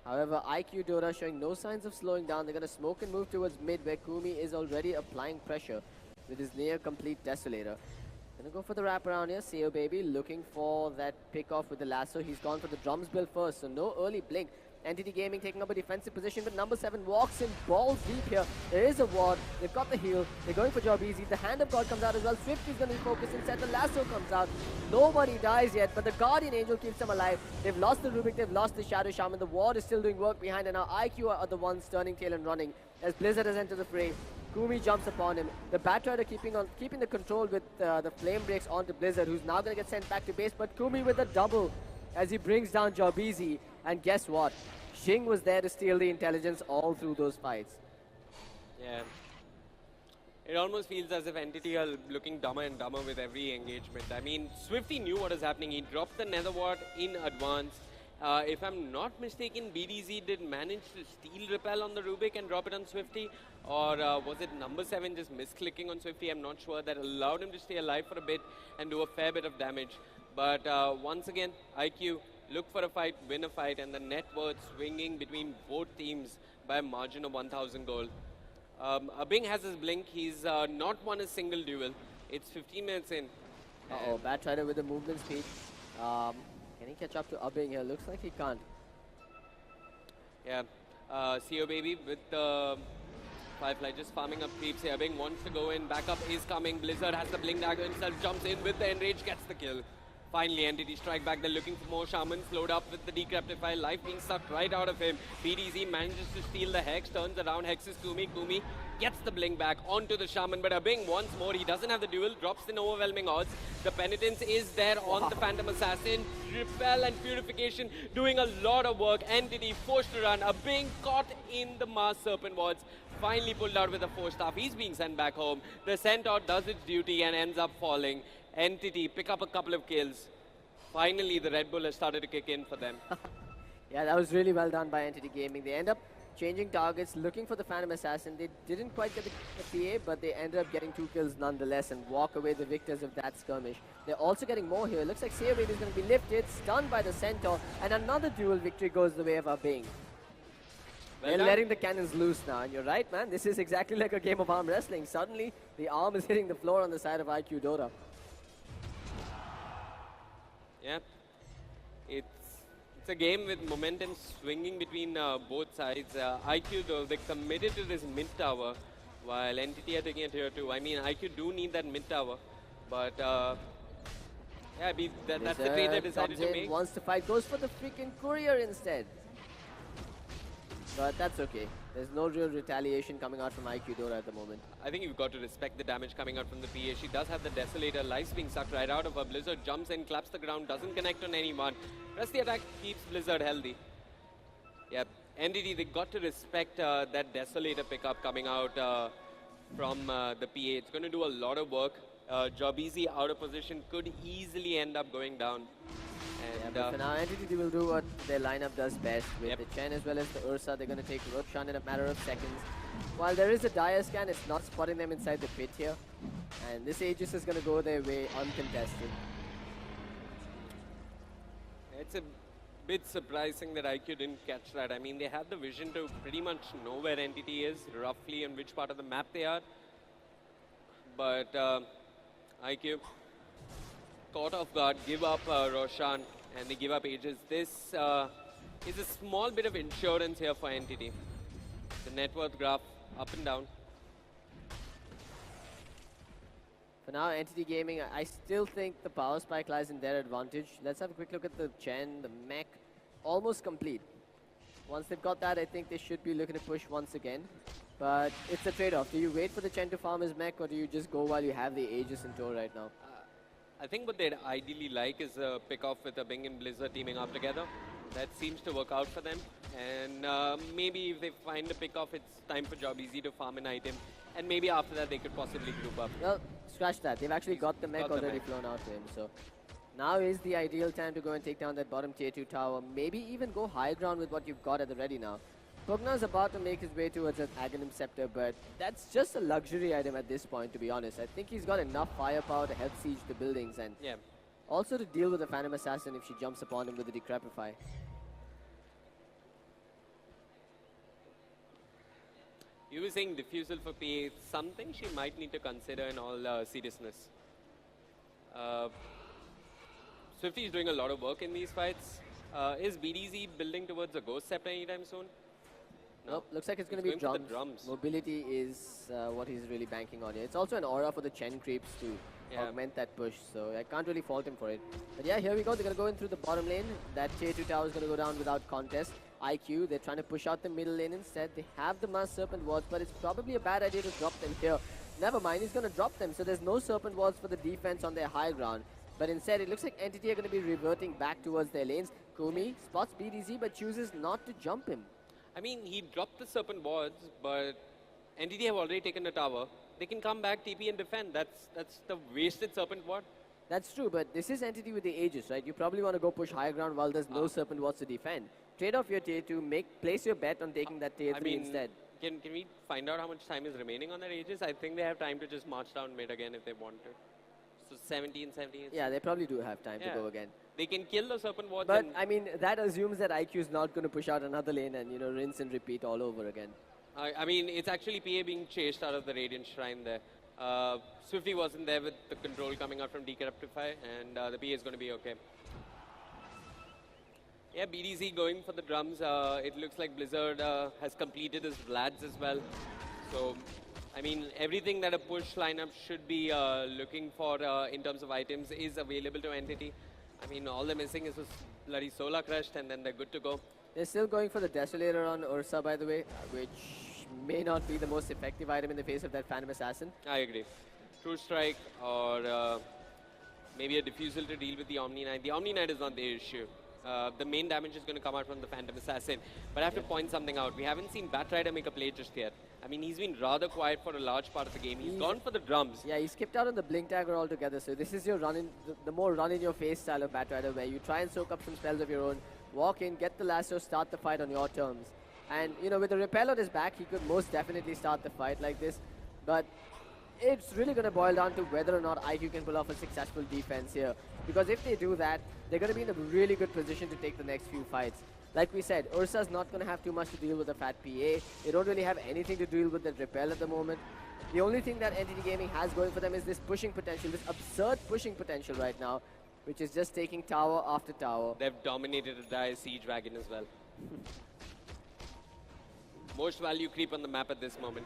Speaker 5: However, IQ Dota showing no signs of slowing down. They're going to smoke and move towards mid, where Kumi is already applying pressure with his near-complete Desolator. Going to go for the wraparound here. Seo Baby looking for that pick-off with the lasso. He's gone for the drums build first, so no early blink. Entity Gaming taking up a defensive position, but number 7 walks in balls deep here. There is a ward. They've got the heal. They're going for job easy. The Hand of God comes out as well. Swift is going to be focused instead. The lasso comes out. Nobody dies yet, but the Guardian Angel keeps them alive. They've lost the Rubik. They've lost the Shadow Shaman. The ward is still doing work behind, and now IQ are the ones turning tail and running as Blizzard has entered the fray. Kumi jumps upon him. The Batrider keeping the control with the flame breaks onto Blizzard, who's now going to get sent back to base, but Kumi with a double as he brings down Jobizi. And guess what? Xing was there to steal the intelligence all through those fights.
Speaker 4: Yeah. It almost feels as if Entity are looking dumber and dumber with every engagement. I mean, Swifty knew what was happening. He dropped the Nether Ward in advance. If I'm not mistaken, BDZ did manage to steal Repel on the Rubik and drop it on Swifty. Or was it number 7 just misclicking on Swifty? I'm not sure. That allowed him to stay alive for a bit and do a fair bit of damage. But once again, IQ look for a fight, win a fight, and the net worth swinging between both teams by a margin of 1,000 gold. Abing has his blink. He's not won a single duel. It's 15 minutes in.
Speaker 5: Uh-oh, Batrider with the movement speed. Can he catch up to Abing here? Looks like he can't.
Speaker 4: Yeah. CO Baby with the Firefly just farming up creeps here. Abing wants to go in. Backup is coming. Blizzard has the blink dagger himself. Jumps in with the enrage. Gets the kill. Finally, Entity strike back. They're looking for more Shamans. Load up with the Decryptify. Life being sucked right out of him. BDZ manages to steal the Hex. Turns around. Hexes Kumi. Kumi gets the blink back onto the Shaman. But Abing once more. He doesn't have the duel. Drops in overwhelming odds. The Penitence is there on the Phantom Assassin. Repel and Purification doing a lot of work. Entity forced to run. Abing caught in the Mars Serpent Wards. Finally pulled out with a 4-staff. He's being sent back home. The Centaur does its duty and ends up falling. Entity pick up a couple of kills. Finally, the Red Bull has started to kick in for them.
Speaker 5: Yeah, that was really well done by Entity Gaming. They end up changing targets, looking for the Phantom Assassin. They didn't quite get the PA, but they ended up getting 2 kills nonetheless and walk away the victors of that skirmish. They're also getting more here. It looks like Seawave is going to be lifted, stunned by the Centaur, and another duel victory goes the way of Abing. They're letting the cannons loose now, and you're right, man. This is exactly like a game of arm wrestling. Suddenly, the arm is hitting the floor on the side of IQ Dota.
Speaker 4: Yeah, it's a game with momentum swinging between both sides. IQ though, they're committed to this mid tower, while Entity are taking it here too. I mean, IQ do need that mid tower, but yeah, I mean, that's the trade they decided to make.
Speaker 5: Wants to fight, goes for the freaking courier instead. But that's okay. There's no real retaliation coming out from IQ Dota at the moment.
Speaker 4: I think you've got to respect the damage coming out from the PA. She does have the Desolator. Life's being sucked right out of her. Blizzard jumps in, claps the ground, doesn't connect on anyone. Press the attack, keeps Blizzard healthy. Yeah, Entity, they got to respect that Desolator pickup coming out from the PA. It's going to do a lot of work. Jobizi out of position could easily end up going down. And
Speaker 5: yeah, but for now, Entity will do what their lineup does best. With the Chen as well as the Ursa, they're going to take Roshan in a matter of seconds. While there is a dire scan, it's not spotting them inside the pit here. And this Aegis is going to go their way uncontested.
Speaker 4: It's a bit surprising that IQ didn't catch that. I mean, they had the vision to pretty much know where Entity is, roughly, and which part of the map they are. But IQ caught off guard, give up Roshan, and they give up Aegis. This is a small bit of insurance here for Entity. The net worth graph up and down.
Speaker 5: For now, Entity Gaming, I still think the power spike lies in their advantage. Let's have a quick look at the Chen, the mech, almost complete. Once they've got that, I think they should be looking to push once again. But it's a trade-off. Do you wait for the Chen to farm his mech, or do you just go while you have the Aegis in tow right now?
Speaker 4: I think what they'd ideally like is a pick-off with a Bing and Blizzard teaming up together. That seems to work out for them. And maybe if they find a pick-off, it's time for Jobeezy to farm an item. And maybe after that, they could possibly group up.
Speaker 5: Well, scratch that. They've actually got the mech already flown out to him. So now is the ideal time to go and take down that bottom tier 2 tower. Maybe even go high ground with what you've got at the ready now. Pugna's about to make his way towards an Aghanim Scepter, but that's just a luxury item at this point, to be honest. I think he's got enough firepower to help siege the buildings and also to deal with the Phantom Assassin if she jumps upon him with the Decrepify.
Speaker 4: You were saying Diffusal for PA, something she might need to consider in all seriousness. Swifty is doing a lot of work in these fights. Is BDZ building towards a Ghost Scepter anytime soon?
Speaker 5: Nope, looks like it's going to be drums. Mobility is what he's really banking on here. It's also an aura for the Chen creeps to augment that push, so I can't really fault him for it. But yeah, here we go. They're going to go in through the bottom lane. That tier 2 tower is going to go down without contest. IQ, they're trying to push out the middle lane instead. They have the mass Serpent Wards, but it's probably a bad idea to drop them here. Never mind, he's going to drop them, so there's no Serpent Wards for the defense on their high ground. But instead, it looks like Entity are going to be reverting back towards their lanes. Kumi spots BDZ, but chooses not to jump him.
Speaker 4: I mean, he dropped the Serpent Wards, but Entity have already taken the tower. They can come back, TP and defend. That's the wasted Serpent Ward.
Speaker 5: That's true, but this is Entity with the Aegis, right? You probably want to go push high ground while there's no Serpent Wards to defend. Trade off your tier 2, place your bet on taking that tier 3 instead.
Speaker 4: Can we find out how much time is remaining on that Aegis? I think they have time to just march down mid again if they want to. So 17.
Speaker 5: Yeah, they probably do have time to go again.
Speaker 4: They can kill the Serpent Wards.
Speaker 5: But, I mean, that assumes that IQ is not going to push out another lane and, you know, rinse and repeat all over again.
Speaker 4: I mean, it's actually PA being chased out of the Radiant Shrine there. Swifty wasn't there with the control coming out from Decrepify, and the PA is going to be okay. Yeah, BDZ going for the drums. It looks like Blizzard has completed his Vlads as well. So, I mean, everything that a push lineup should be looking for in terms of items is available to Entity. I mean, all they're missing is this bloody Solar Crushed, and then they're good to go.
Speaker 5: They're still going for the Desolator on Ursa, by the way, which may not be the most effective item in the face of that Phantom Assassin.
Speaker 4: I agree. True Strike or maybe a Diffusal to deal with the Omni Knight. The Omni Knight is not the issue. The main damage is going to come out from the Phantom Assassin. But I have to point something out. We haven't seen Batrider make a play just yet. I mean, he's been rather quiet for a large part of the game. He's gone for the drums.
Speaker 5: Yeah, he skipped out on the Blink Dagger altogether. So this is your the more run-in-your-face style of Batrider, where you try and soak up some spells of your own, walk in, get the lasso, start the fight on your terms. And, you know, with the Repel on his back, he could most definitely start the fight like this. But it's really going to boil down to whether or not IQ can pull off a successful defense here. Because if they do that, they're going to be in a really good position to take the next few fights. Like we said, Ursa's not going to have too much to deal with the fat PA. They don't really have anything to deal with the Repel at the moment. The only thing that Entity Gaming has going for them is this pushing potential, this absurd pushing potential right now, which is just taking tower after tower.
Speaker 4: They've dominated the Dire Siege Wagon as well. Most value creep on the map at this moment.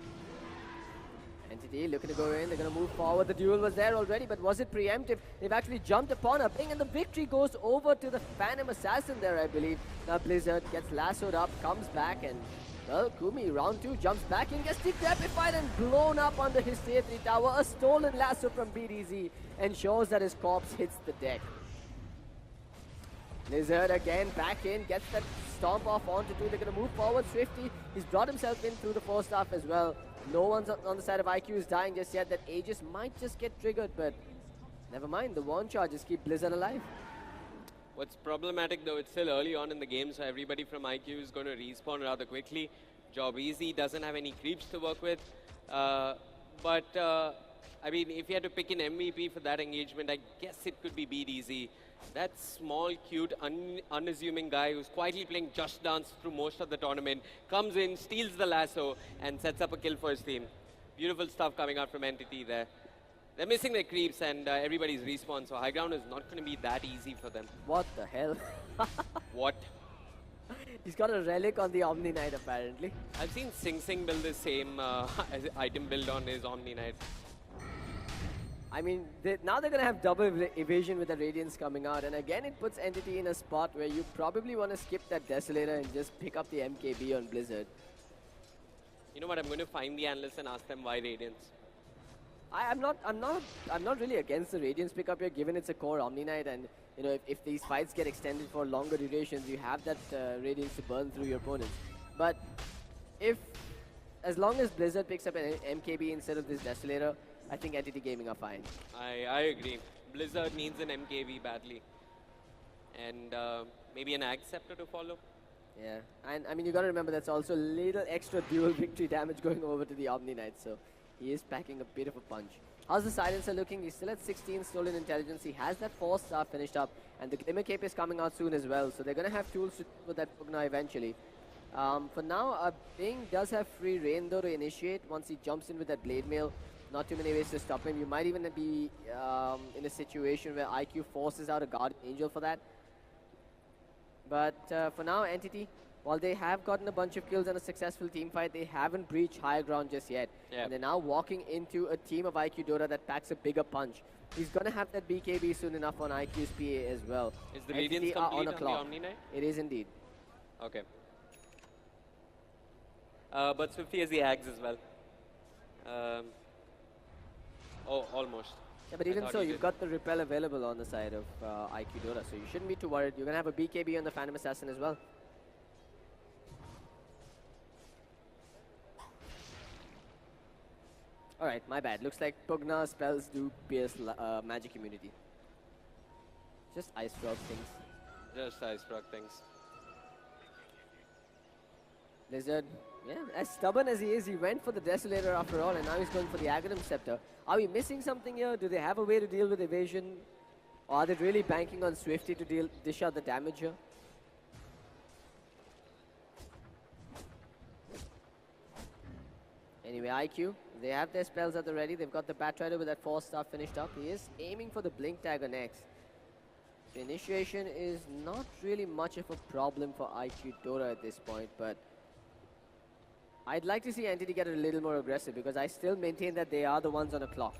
Speaker 5: Entity looking to go in, they're going to move forward. The duel was there already, but was it preemptive? They've actually jumped upon a Bing, and the victory goes over to the Phantom Assassin there, I believe. Now Blizzard gets lassoed up, comes back, and, well, Kumi, round 2, jumps back in, gets decrepified and blown up under his tier 3 tower. A stolen lasso from BDZ ensures that his corpse hits the deck. Blizzard again back in, gets that stomp off onto 2. They're going to move forward. Swifty, he's brought himself in through the force staff as well. No one's on the side of IQ is dying just yet. That Aegis might just get triggered, but never mind. The Wand charges keep Blizzard alive.
Speaker 4: What's problematic though, it's still early on in the game, so everybody from IQ is going to respawn rather quickly. Jobeezy doesn't have any creeps to work with. I mean, if you had to pick an MVP for that engagement, I guess it could be BDZ. That small, cute, unassuming guy who's quietly playing Just Dance through most of the tournament, comes in, steals the lasso, and sets up a kill for his team. Beautiful stuff coming out from Entity there. They're missing their creeps and everybody's respawn, so high ground is not going to be that easy for them.
Speaker 5: What the hell?
Speaker 4: What?
Speaker 5: He's got a relic on the Omni Knight apparently.
Speaker 4: I've seen Sing Sing build the same item build on his Omni Knight.
Speaker 5: I mean, now they're going to have double evasion with the Radiance coming out. And again, it puts Entity in a spot where you probably want to skip that Desolator and just pick up the MKB on Blizzard.
Speaker 4: You know what? I'm going to find the analysts and ask them why Radiance.
Speaker 5: I'm not really against the Radiance pickup here, given it's a core Omni Knight, and you know if these fights get extended for longer durations, you have that Radiance to burn through your opponents. But as long as Blizzard picks up an MKB instead of this Desolator, I think Entity Gaming are fine.
Speaker 4: I agree. Blizzard needs an MKV badly, and maybe an Ag Scepter to follow.
Speaker 5: Yeah, and I mean you got to remember that's also a little extra dual victory damage going over to the Omni Knight, so he is packing a bit of a punch. How's the Silencer looking? He's still at 16 stolen intelligence. He has that 4-star finished up, and the Glimmer Cape is coming out soon as well, so they're going to have tools to for that Pugna eventually. For now, Bing does have free reign though to initiate once he jumps in with that Blade Mail. Not too many ways to stop him. You might even be in a situation where IQ forces out a Guardian Angel for that. But for now, Entity, while they have gotten a bunch of kills and a successful team fight, they haven't breached higher ground just yet. Yeah. And they're now walking into a team of IQ Dota that packs a bigger punch. He's going to have that BKB soon enough on IQ's PA as well.
Speaker 4: Is the Radiance complete on the Omni Knight?
Speaker 5: It is indeed.
Speaker 4: Okay. But Swifty has the Ags as well. Oh, almost.
Speaker 5: Yeah, but even so, you've got the repel available on the side of IQ Dota, so you shouldn't be too worried. You're going to have a BKB on the Phantom Assassin as well. Alright, my bad. Looks like Pugna spells do pierce magic immunity. Just Ice Frog things.
Speaker 4: Just Ice Frog things.
Speaker 5: Blizzard, yeah, as stubborn as he is, he went for the Desolator after all, and now he's going for the Aghanim Scepter. Are we missing something here? Do they have a way to deal with evasion? Or are they really banking on Swifty to dish out the damage here? Anyway, IQ, they have their spells at the ready. They've got the Batrider with that 4-star finished up. He is aiming for the Blink Dagger next. The initiation is not really much of a problem for IQ Dota at this point, but I'd like to see Entity get a little more aggressive because I still maintain that they are the ones on a clock.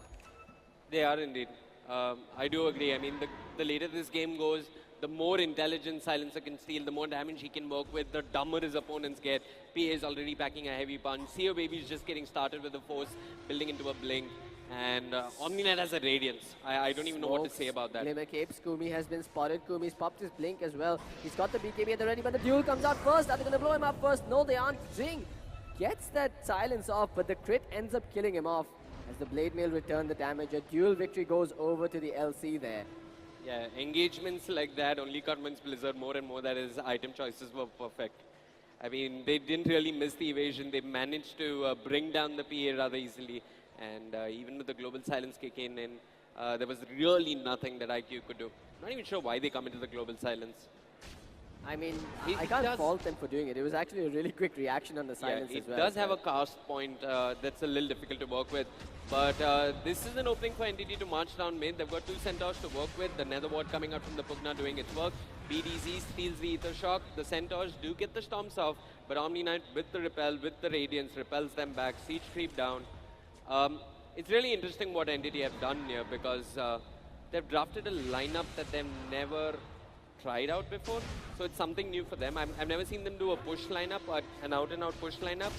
Speaker 4: They are indeed. I do agree. I mean, the later this game goes, the more intelligent Silencer can steal, the more damage he can work with, the dumber his opponents get. PA is already packing a heavy punch. CEO Baby is just getting started with the Force, building into a Blink. And Omni Knight has a Radiance. I don't even know what to say about that.
Speaker 5: Glimmer Capes, Kumi has been spotted. Kumi's popped his Blink as well. He's got the BKB at the ready, but the duel comes out first. Are they going to blow him up first? No, they aren't. Zing gets that silence off, but the crit ends up killing him off. As the Blade Mail returned the damage, a duel victory goes over to the LC there.
Speaker 4: Yeah, engagements like that only convince Blizzard more and more that his item choices were perfect. I mean, they didn't really miss the evasion. They managed to bring down the PA rather easily. And even with the global silence kicking in, there was really nothing that IQ could do. Not even sure why they come into the global silence.
Speaker 5: I mean, I can't fault them for doing it. It was actually a really quick reaction on the silence as well.
Speaker 4: It does have a cast point that's a little difficult to work with. But this is an opening for Entity to march down mid. They've got two Centaurs to work with. The Nether Ward coming out from the Pugna doing its work. BDZ steals the Ether Shock. The Centaurs do get the Storms off. But Omni Knight with the Repel, with the Radiance, repels them back. Siege creep down. It's really interesting what Entity have done here because they've drafted a lineup that they've never tried out before, so it's something new for them. I've never seen them do a push lineup, or an out-and-out push lineup,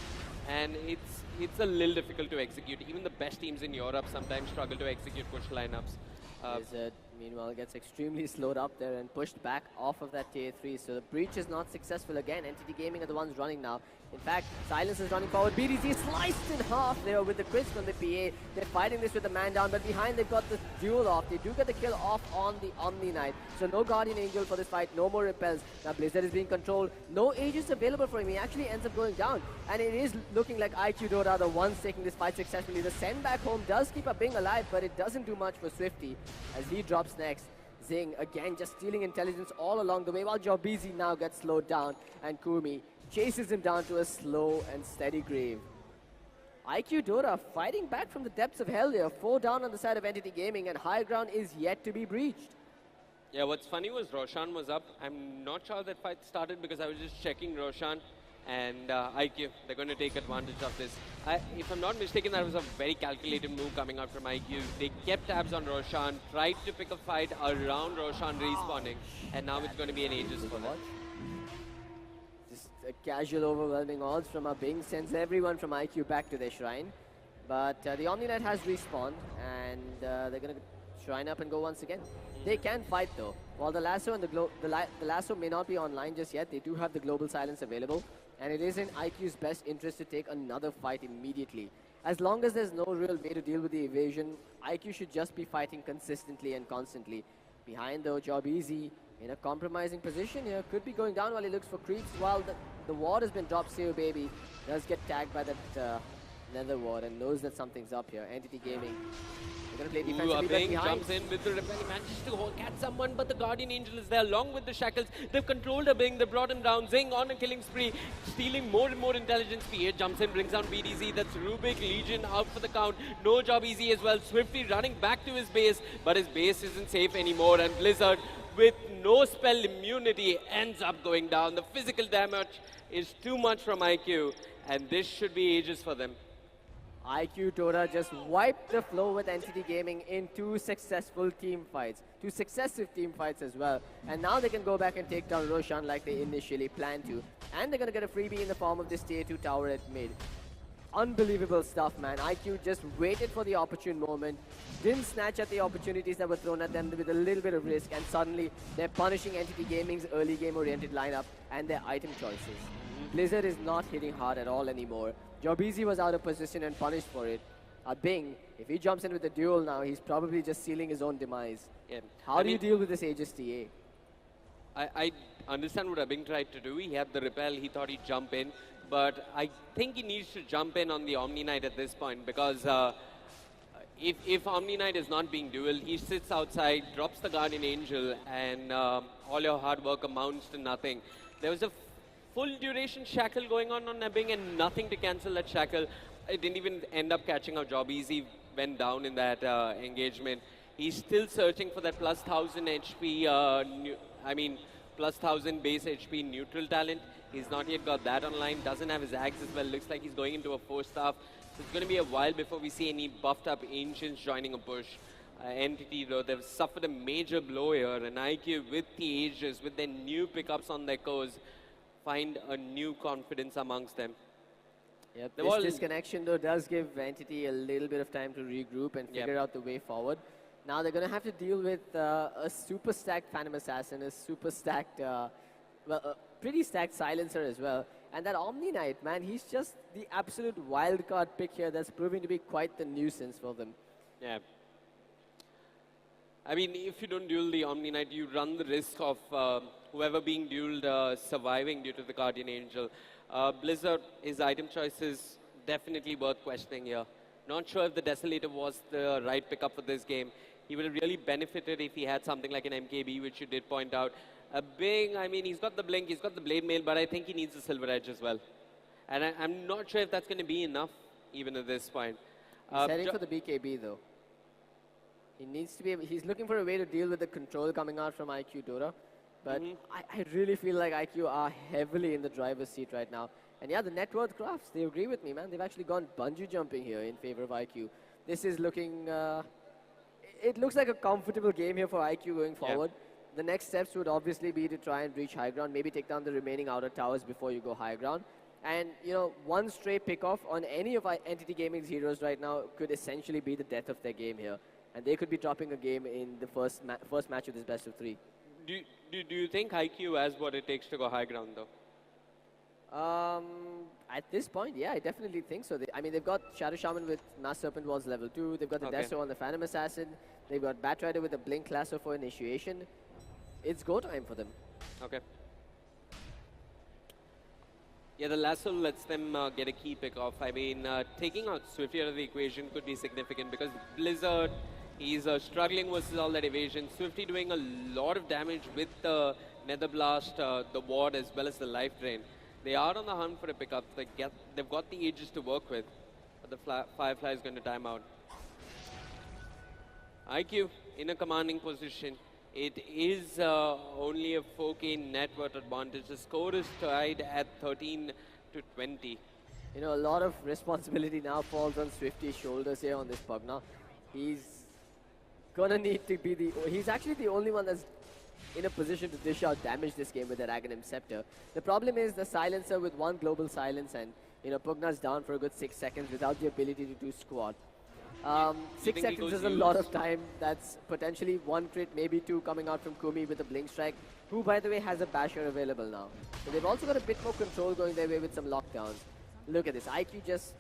Speaker 4: and it's a little difficult to execute. Even the best teams in Europe sometimes struggle to execute push lineups.
Speaker 5: Blizzard, meanwhile, gets extremely slowed up there and pushed back off of that tier 3, so the breach is not successful again. Entity Gaming are the ones running now. In fact, Silence is running forward. BDC sliced in half there with the crits from the PA. They're fighting this with the man down, but behind they've got the duel off. They do get the kill off on the Omni Knight. So no Guardian Angel for this fight, no more repels. Now Blizzard is being controlled. No Aegis available for him. He actually ends up going down. And it is looking like IQ Dota are the ones taking this fight successfully. The send back home does keep a Bing alive, but it doesn't do much for Swifty as he drops next. Zing again just stealing intelligence all along the way, while Jorbizi now gets slowed down, and Kumi chases him down to a slow and steady grave. IQ Dora fighting back from the depths of hell here. 4 down on the side of Entity Gaming, and high ground is yet to be breached.
Speaker 4: Yeah, what's funny was Roshan was up. I'm not sure that fight started because I was just checking Roshan and IQ. They're going to take advantage of this. If I'm not mistaken, that was a very calculated move coming out from IQ. They kept tabs on Roshan, tried to pick a fight around Roshan respawning, and now it's going to be an Aegis for them.
Speaker 5: Just a casual overwhelming odds from our Bing sends everyone from IQ back to their shrine. But the Omni Knight has respawned, and they're going to shrine up and go once again. They can fight though. While the lasso and the lasso may not be online just yet, they do have the global silence available, and it is in IQ's best interest to take another fight immediately. As long as there's no real way to deal with the evasion, IQ should just be fighting consistently and constantly. Behind though, Job Easy in a compromising position here, could be going down while he looks for creeps, while the ward has been dropped. Seo Baby does get tagged by that nether ward and knows that something's up here. Entity Gaming, they're going to play defensively,
Speaker 4: Bing
Speaker 5: behind.
Speaker 4: jumps in with the repel. He manages to catch someone, but the Guardian Angel is there along with the Shackles. They've controlled a Bing, they brought him down. Zing on a killing spree, stealing more and more intelligence. PA jumps in, brings down BDZ. That's Rubik, Legion out for the count. No Job Easy as well. Swiftly running back to his base, but his base isn't safe anymore. And Blizzard, with no spell immunity, ends up going down. The physical damage is too much from IQ, and this should be Aegis for them.
Speaker 5: IQ Dora just wiped the floor with Entity Gaming in 2 successful team fights. 2 successive team fights as well. And now they can go back and take down Roshan like they initially planned to. And they're going to get a freebie in the form of this tier 2 tower at mid. Unbelievable stuff, man. IQ just waited for the opportune moment, didn't snatch at the opportunities that were thrown at them with a little bit of risk, and suddenly they're punishing Entity Gaming's early game oriented lineup and their item choices. Blizzard is not hitting hard at all anymore. Jobizi was out of position and punished for it. Bing, if he jumps in with the duel now, he's probably just sealing his own demise.
Speaker 4: Yeah.
Speaker 5: How do you deal with this Aegis TA?
Speaker 4: I understand what Abing tried to do. He had the repel, he thought he'd jump in. But I think he needs to jump in on the Omni Knight at this point, because if Omni Knight is not being dueled, he sits outside, drops the Guardian Angel, and all your hard work amounts to nothing. There was a full duration shackle going on Abing and nothing to cancel that shackle. It didn't even end up catching out. Job Easy went down in that engagement. He's still searching for that plus 1000 HP, plus 1000 base HP neutral talent. He's not yet got that online, doesn't have his axe as well. Looks like he's going into a 4-staff. So it's going to be a while before we see any buffed up Ancients joining a push. Entity though, they've suffered a major blow here, and IQ with the Aegis, with their new pickups on their cores, find a new confidence amongst them.
Speaker 5: Yep, this disconnection though does give Entity a little bit of time to regroup and figure out the way forward. Now they're going to have to deal with a super stacked Phantom Assassin, a super stacked, pretty stacked Silencer as well. And that Omni Knight, man, he's just the absolute wild card pick here that's proving to be quite the nuisance for them.
Speaker 4: Yeah. I mean, if you don't duel the Omni Knight, you run the risk of whoever being dueled surviving due to the Guardian Angel. Blizzard, his item choice is definitely worth questioning here. Not sure if the Desolator was the right pickup for this game. He would have really benefited if he had something like an MKB, which you did point out. Bing, I mean, he's got the Blink, he's got the Blade Mail, but I think he needs the Silver Edge as well. And I'm not sure if that's going to be enough, even at this point.
Speaker 5: He's heading for the BKB, though. He needs to be able, he's looking for a way to deal with the control coming out from IQ Dora. But I really feel like IQ are heavily in the driver's seat right now. And yeah, the net worth crafts, they agree with me, man. They've actually gone bungee jumping here in favor of IQ. This is looking, it looks like a comfortable game here for IQ going forward. Yeah. The next steps would obviously be to try and reach high ground, maybe take down the remaining outer towers before you go high ground. And, you know, one stray pick-off on any of Entity Gaming's heroes right now could essentially be the death of their game here. And they could be dropping a game in the first match of this best of 3.
Speaker 4: Do you think IQ has what it takes to go high ground, though?
Speaker 5: At this point, yeah, I definitely think so. I mean, they've got Shadow Shaman with Mass Serpent Walls level 2. They've got the Deso on the Phantom Assassin. They've got Bat Rider with a Blink Lasso for initiation. It's go time for them. Okay.
Speaker 4: Yeah, the Lasso lets them get a key pick off. I mean, taking out Swifty out of the equation could be significant because Blizzard, he's struggling versus all that evasion. Swifty doing a lot of damage with the Nether Blast, the Ward, as well as the Life Drain. They are on the hunt for a pickup. They've got the Aegis to work with. but the Firefly is going to time out. IQ in a commanding position. It is only a 4K net worth advantage. The score is tied at 13 to 20.
Speaker 5: You know, a lot of responsibility now falls on Swifty's shoulders here on this Pugna. He's gonna need to be he's actually the only one that's in a position to dish out damage this game with the Aghanim Scepter. The problem is the silencer with one global silence, and you know, Pugna's down for a good 6 seconds without the ability to do squat. 6 seconds is a lot of time. That's potentially 1 crit, maybe 2 coming out from Kumi with the Blink Strike, who by the way has a basher available now. So they've also got a bit more control going their way with some lockdowns. Look at this, IQ just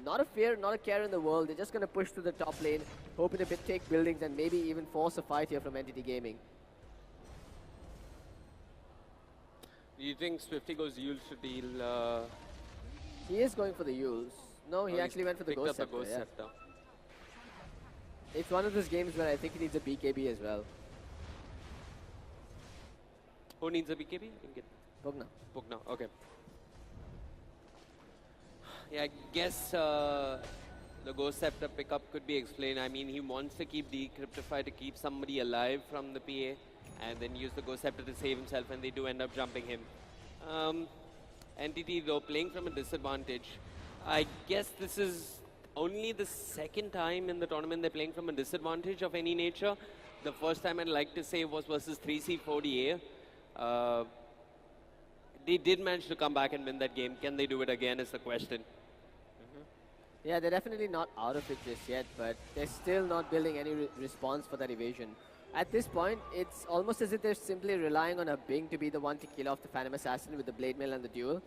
Speaker 5: not a fear, not a care in the world. They're just going to push to the top lane, hoping to take buildings and maybe even force a fight here from Entity Gaming.
Speaker 4: Do you think Swifty goes Yules to deal?
Speaker 5: He is going for the Yules. No, he actually went for the Ghost Scepter.
Speaker 4: Scepter.
Speaker 5: It's one of those games where I think he needs a BKB as well.
Speaker 4: Who needs a BKB? Didn't get
Speaker 5: Pugna.
Speaker 4: Pugna, okay. Yeah, I guess the Ghost Scepter pickup could be explained. I mean, he wants to keep Decryptify to keep somebody alive from the PA, and then use the Ghost Scepter to save himself, and they do end up jumping him. Entity, though, playing from a disadvantage. I guess this is only the second time in the tournament they're playing from a disadvantage of any nature. The first time I'd like to say was versus 3C4DA. They did manage to come back and win that game. Can they do it again is the question.
Speaker 5: Yeah, they're definitely not out of it just yet, but they're still not building any response for that evasion. At this point, it's almost as if they're simply relying on a Bing to be the one to kill off the Phantom Assassin with the Blade Mail and the duel.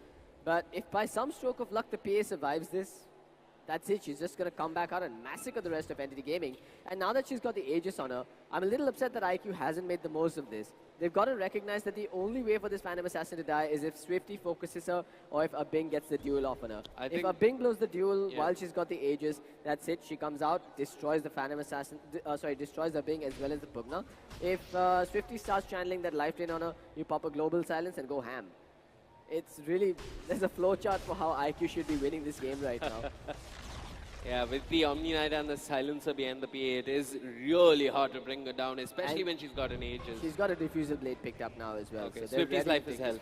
Speaker 5: But if by some stroke of luck the PA survives this, that's it. She's just going to come back out and massacre the rest of Entity Gaming. And now that she's got the Aegis on her, I'm a little upset that IQ hasn't made the most of this. They've got to recognize that the only way for this Phantom Assassin to die is if Swifty focuses her or if a Bing gets the duel off on her. If a Bing blows the duel while she's got the Aegis, that's it. She comes out, destroys the Phantom Assassin, destroys the Bing as well as the Pugna. If Swifty starts channeling that lifeline on her, you pop a global silence and go ham. It's really, there's a flowchart for how IQ should be winning this game right now.
Speaker 4: Yeah, with the Omni Knight and the silencer behind the PA, it is really hard to bring her down, especially when she's got an Aegis.
Speaker 5: She's got a Diffusal Blade picked up now as well.
Speaker 4: Okay,
Speaker 5: so
Speaker 4: Swifty's life is hell.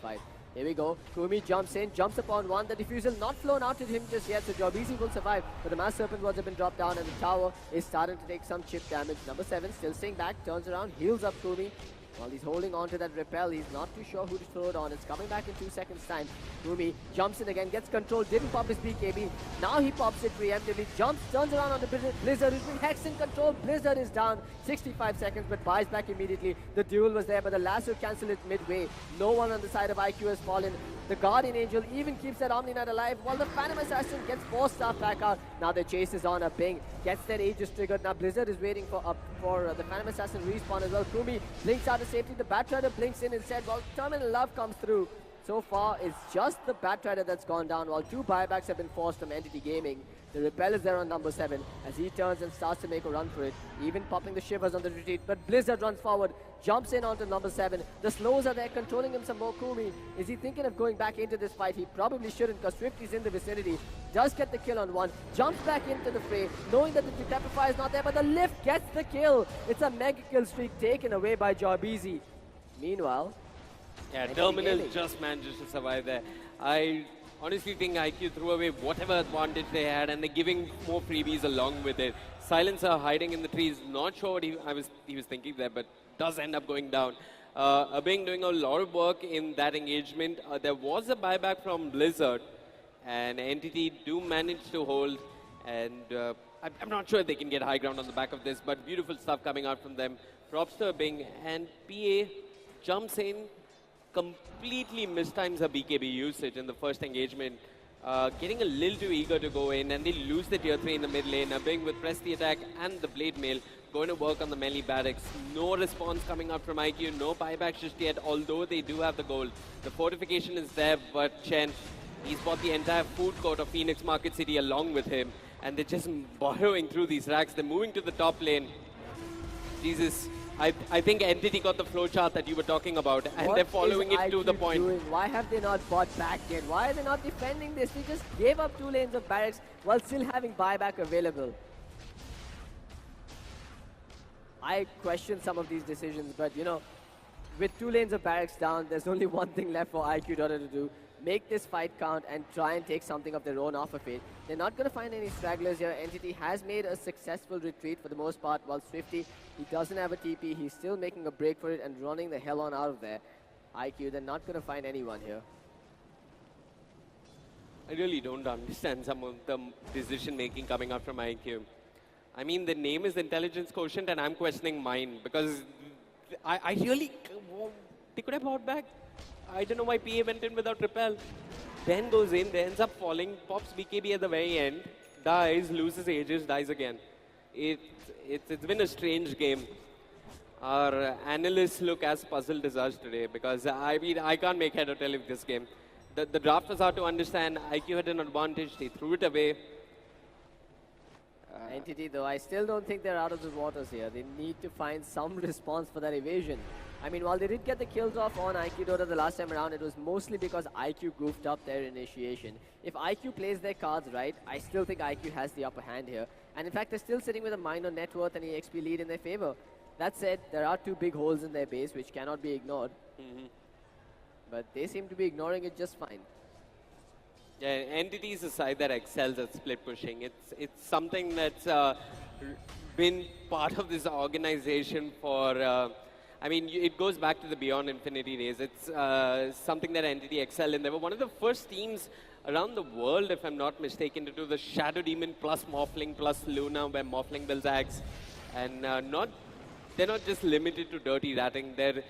Speaker 5: Here we go. Kumi jumps in, jumps upon one. The Diffusal not flown out to him just yet, so Jobizi will survive. But the Mass Serpent Wards have been dropped down, and the tower is starting to take some chip damage. Number 7 still staying back, turns around, heals up Kumi. While he's holding on to that repel, he's not too sure who to throw it on. It's coming back in 2 seconds' time. Kumi jumps in again, gets control, didn't pop his BKB. Now he pops it preemptively, jumps, turns around on the Blizzard, who's been hexed in control. Blizzard is down, 65 seconds, but buys back immediately. The duel was there, but the lasso cancelled it midway. No one on the side of IQ has fallen. The Guardian Angel even keeps that Omni Knight alive, while the Phantom Assassin gets 4 staff back out. Now the chase is on. A Bing gets that Aegis triggered. Now Blizzard is waiting for the Phantom Assassin respawn as well. Kumi blinks out of safety. The Batrider blinks in instead, while Terminal Love comes through. So far, it's just the Batrider that's gone down, while 2 buybacks have been forced from Entity Gaming. The repel is there on number 7 as he turns and starts to make a run for it, even popping the shivers on the retreat. But Blizzard runs forward, jumps in onto number 7. The slows are there, controlling him some more. Kumi, is he thinking of going back into this fight? He probably shouldn't, because Swifty's in the vicinity. Does get the kill on one, jumps back into the fray, knowing that the Decapify is not there, but the lift gets the kill. It's a mega kill streak taken away by Jobizi. Meanwhile,
Speaker 4: yeah, Terminal just manages to survive there. I honestly think IQ threw away whatever advantage they had, and they're giving more freebies along with it. Silencer hiding in the trees, not sure what he was thinking there, but does end up going down. Abing doing a lot of work in that engagement. There was a buyback from Blizzard, and Entity do manage to hold, and I'm not sure if they can get high ground on the back of this, but beautiful stuff coming out from them. Props to Abing, and PA jumps in, completely mistimes her BKB usage in the first engagement, getting a little too eager to go in, and they lose the tier 3 in the mid lane. Abing with press the attack and the Blade Mail going to work on the melee barracks. No response coming out from IQ, no buybacks just yet, although they do have the gold. The fortification is there, but Chen, he's bought the entire food court of Phoenix Market City along with him, and they're just burrowing through these racks. They're moving to the top lane. Jesus, I think Entity got the flowchart that you were talking about, and
Speaker 5: What
Speaker 4: they're following
Speaker 5: is
Speaker 4: it to the
Speaker 5: IQ
Speaker 4: point.
Speaker 5: doing? Why have they not bought back yet? Why are they not defending this? They just gave up 2 lanes of barracks while still having buyback available. I question some of these decisions, but you know, with 2 lanes of barracks down, there's only one thing left for IQ Dota to do. Make this fight count and try and take something of their own off of it. They're not going to find any stragglers here. Entity has made a successful retreat for the most part, while Swifty, he doesn't have a TP. He's still making a break for it and running the hell on out of there. IQ, they're not going to find anyone here.
Speaker 4: I really don't understand some of the decision making coming out from IQ. I mean, the name is Intelligence Quotient, and I'm questioning mine because I really, they could have bought back. I don't know why PA went in without repel. Ben goes in, they ends up falling, pops BKB at the very end, dies, loses Aegis, dies again. It's been a strange game. Our analysts look as puzzled as us today because I mean, I can't make head or tail of this game. The draft was hard to understand. IQ had an advantage, they threw it away.
Speaker 5: Entity, though, I still don't think they're out of the waters here. They need to find some response for that evasion. I mean, while they did get the kills off on IQ Dota the last time around, it was mostly because IQ goofed up their initiation. If IQ plays their cards right, I still think IQ has the upper hand here. And in fact, they're still sitting with a minor net worth and EXP lead in their favor. That said, there are 2 big holes in their base, which cannot be ignored. But they seem to be ignoring it just fine.
Speaker 4: Yeah, Entity is a side that excels at split pushing. It's something that's been part of this organization for, I mean, it goes back to the Beyond Infinity days. It's something that Entity excel in. They were one of the first teams around the world, if I'm not mistaken, to do the Shadow Demon plus Morphling plus Luna, where Morphling builds Axe. And they're not just limited to dirty ratting. They're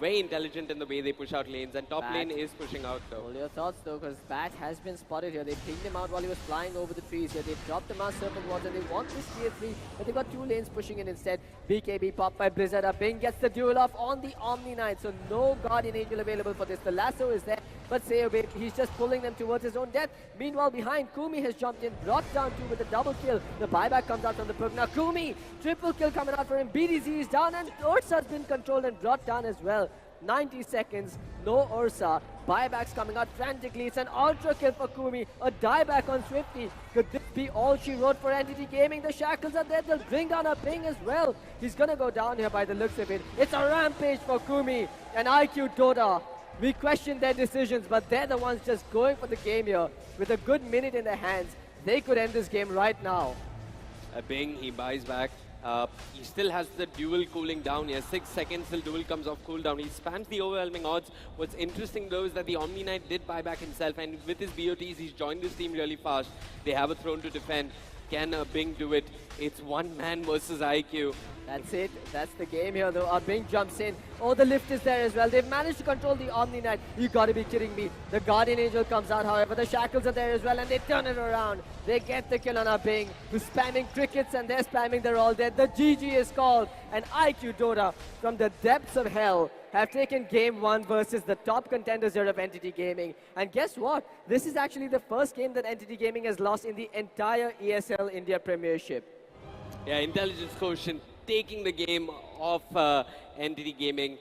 Speaker 4: very intelligent in the way they push out lanes, and top lane is pushing out though.
Speaker 5: Hold your thoughts though, because Bat has been spotted here. They pinged him out while he was flying over the trees here. They dropped him out Serpent Water. They want this tier 3, but they got 2 lanes pushing in instead. BKB popped by Blizzard. Bing gets the duel off on the Omni Knight, so no Guardian Angel available for this. The lasso is there, but Sayobe, he's just pulling them towards his own death. Meanwhile, behind, Kumi has jumped in, brought down 2 with a double kill. The buyback comes out from the Pug. Now Kumi, triple kill coming out for him. BDZ is down, and Ursa's been controlled and brought down as well. 90 seconds, no Ursa. Buybacks coming out frantically. It's an ultra kill for Kumi. A dieback on Swifty. Could this be all she wrote for Entity Gaming? The shackles are there. They'll bring down a ping as well. He's gonna go down here by the looks of it. It's a rampage for Kumi and IQ Dota. We question their decisions, but they're the ones just going for the game here. With a good minute in their hands, they could end this game right now.
Speaker 4: Bing, he buys back. He still has the duel cooling down here. 6 seconds till duel comes off cooldown. He spams the overwhelming odds. What's interesting though is that the Omni Knight did buy back himself, and with his BOTs, he's joined this team really fast. They have a throne to defend. Can Bing do it? It's one man versus IQ.
Speaker 5: That's it. That's the game here, though. Bing jumps in. Oh, the lift is there as well. They've managed to control the Omni Knight. You gotta be kidding me. The Guardian Angel comes out, however. The shackles are there as well, and they turn it around. They get the kill on Bing, who's spamming crickets, and they're spamming. They're all dead. The GG is called. And IQ Dota, from the depths of hell, have taken Game 1 versus the top contenders here of Entity Gaming. And guess what? This is actually the first game that Entity Gaming has lost in the entire ESL India Premiership.
Speaker 4: Yeah, Intelligence Quotient taking the game off Entity Gaming.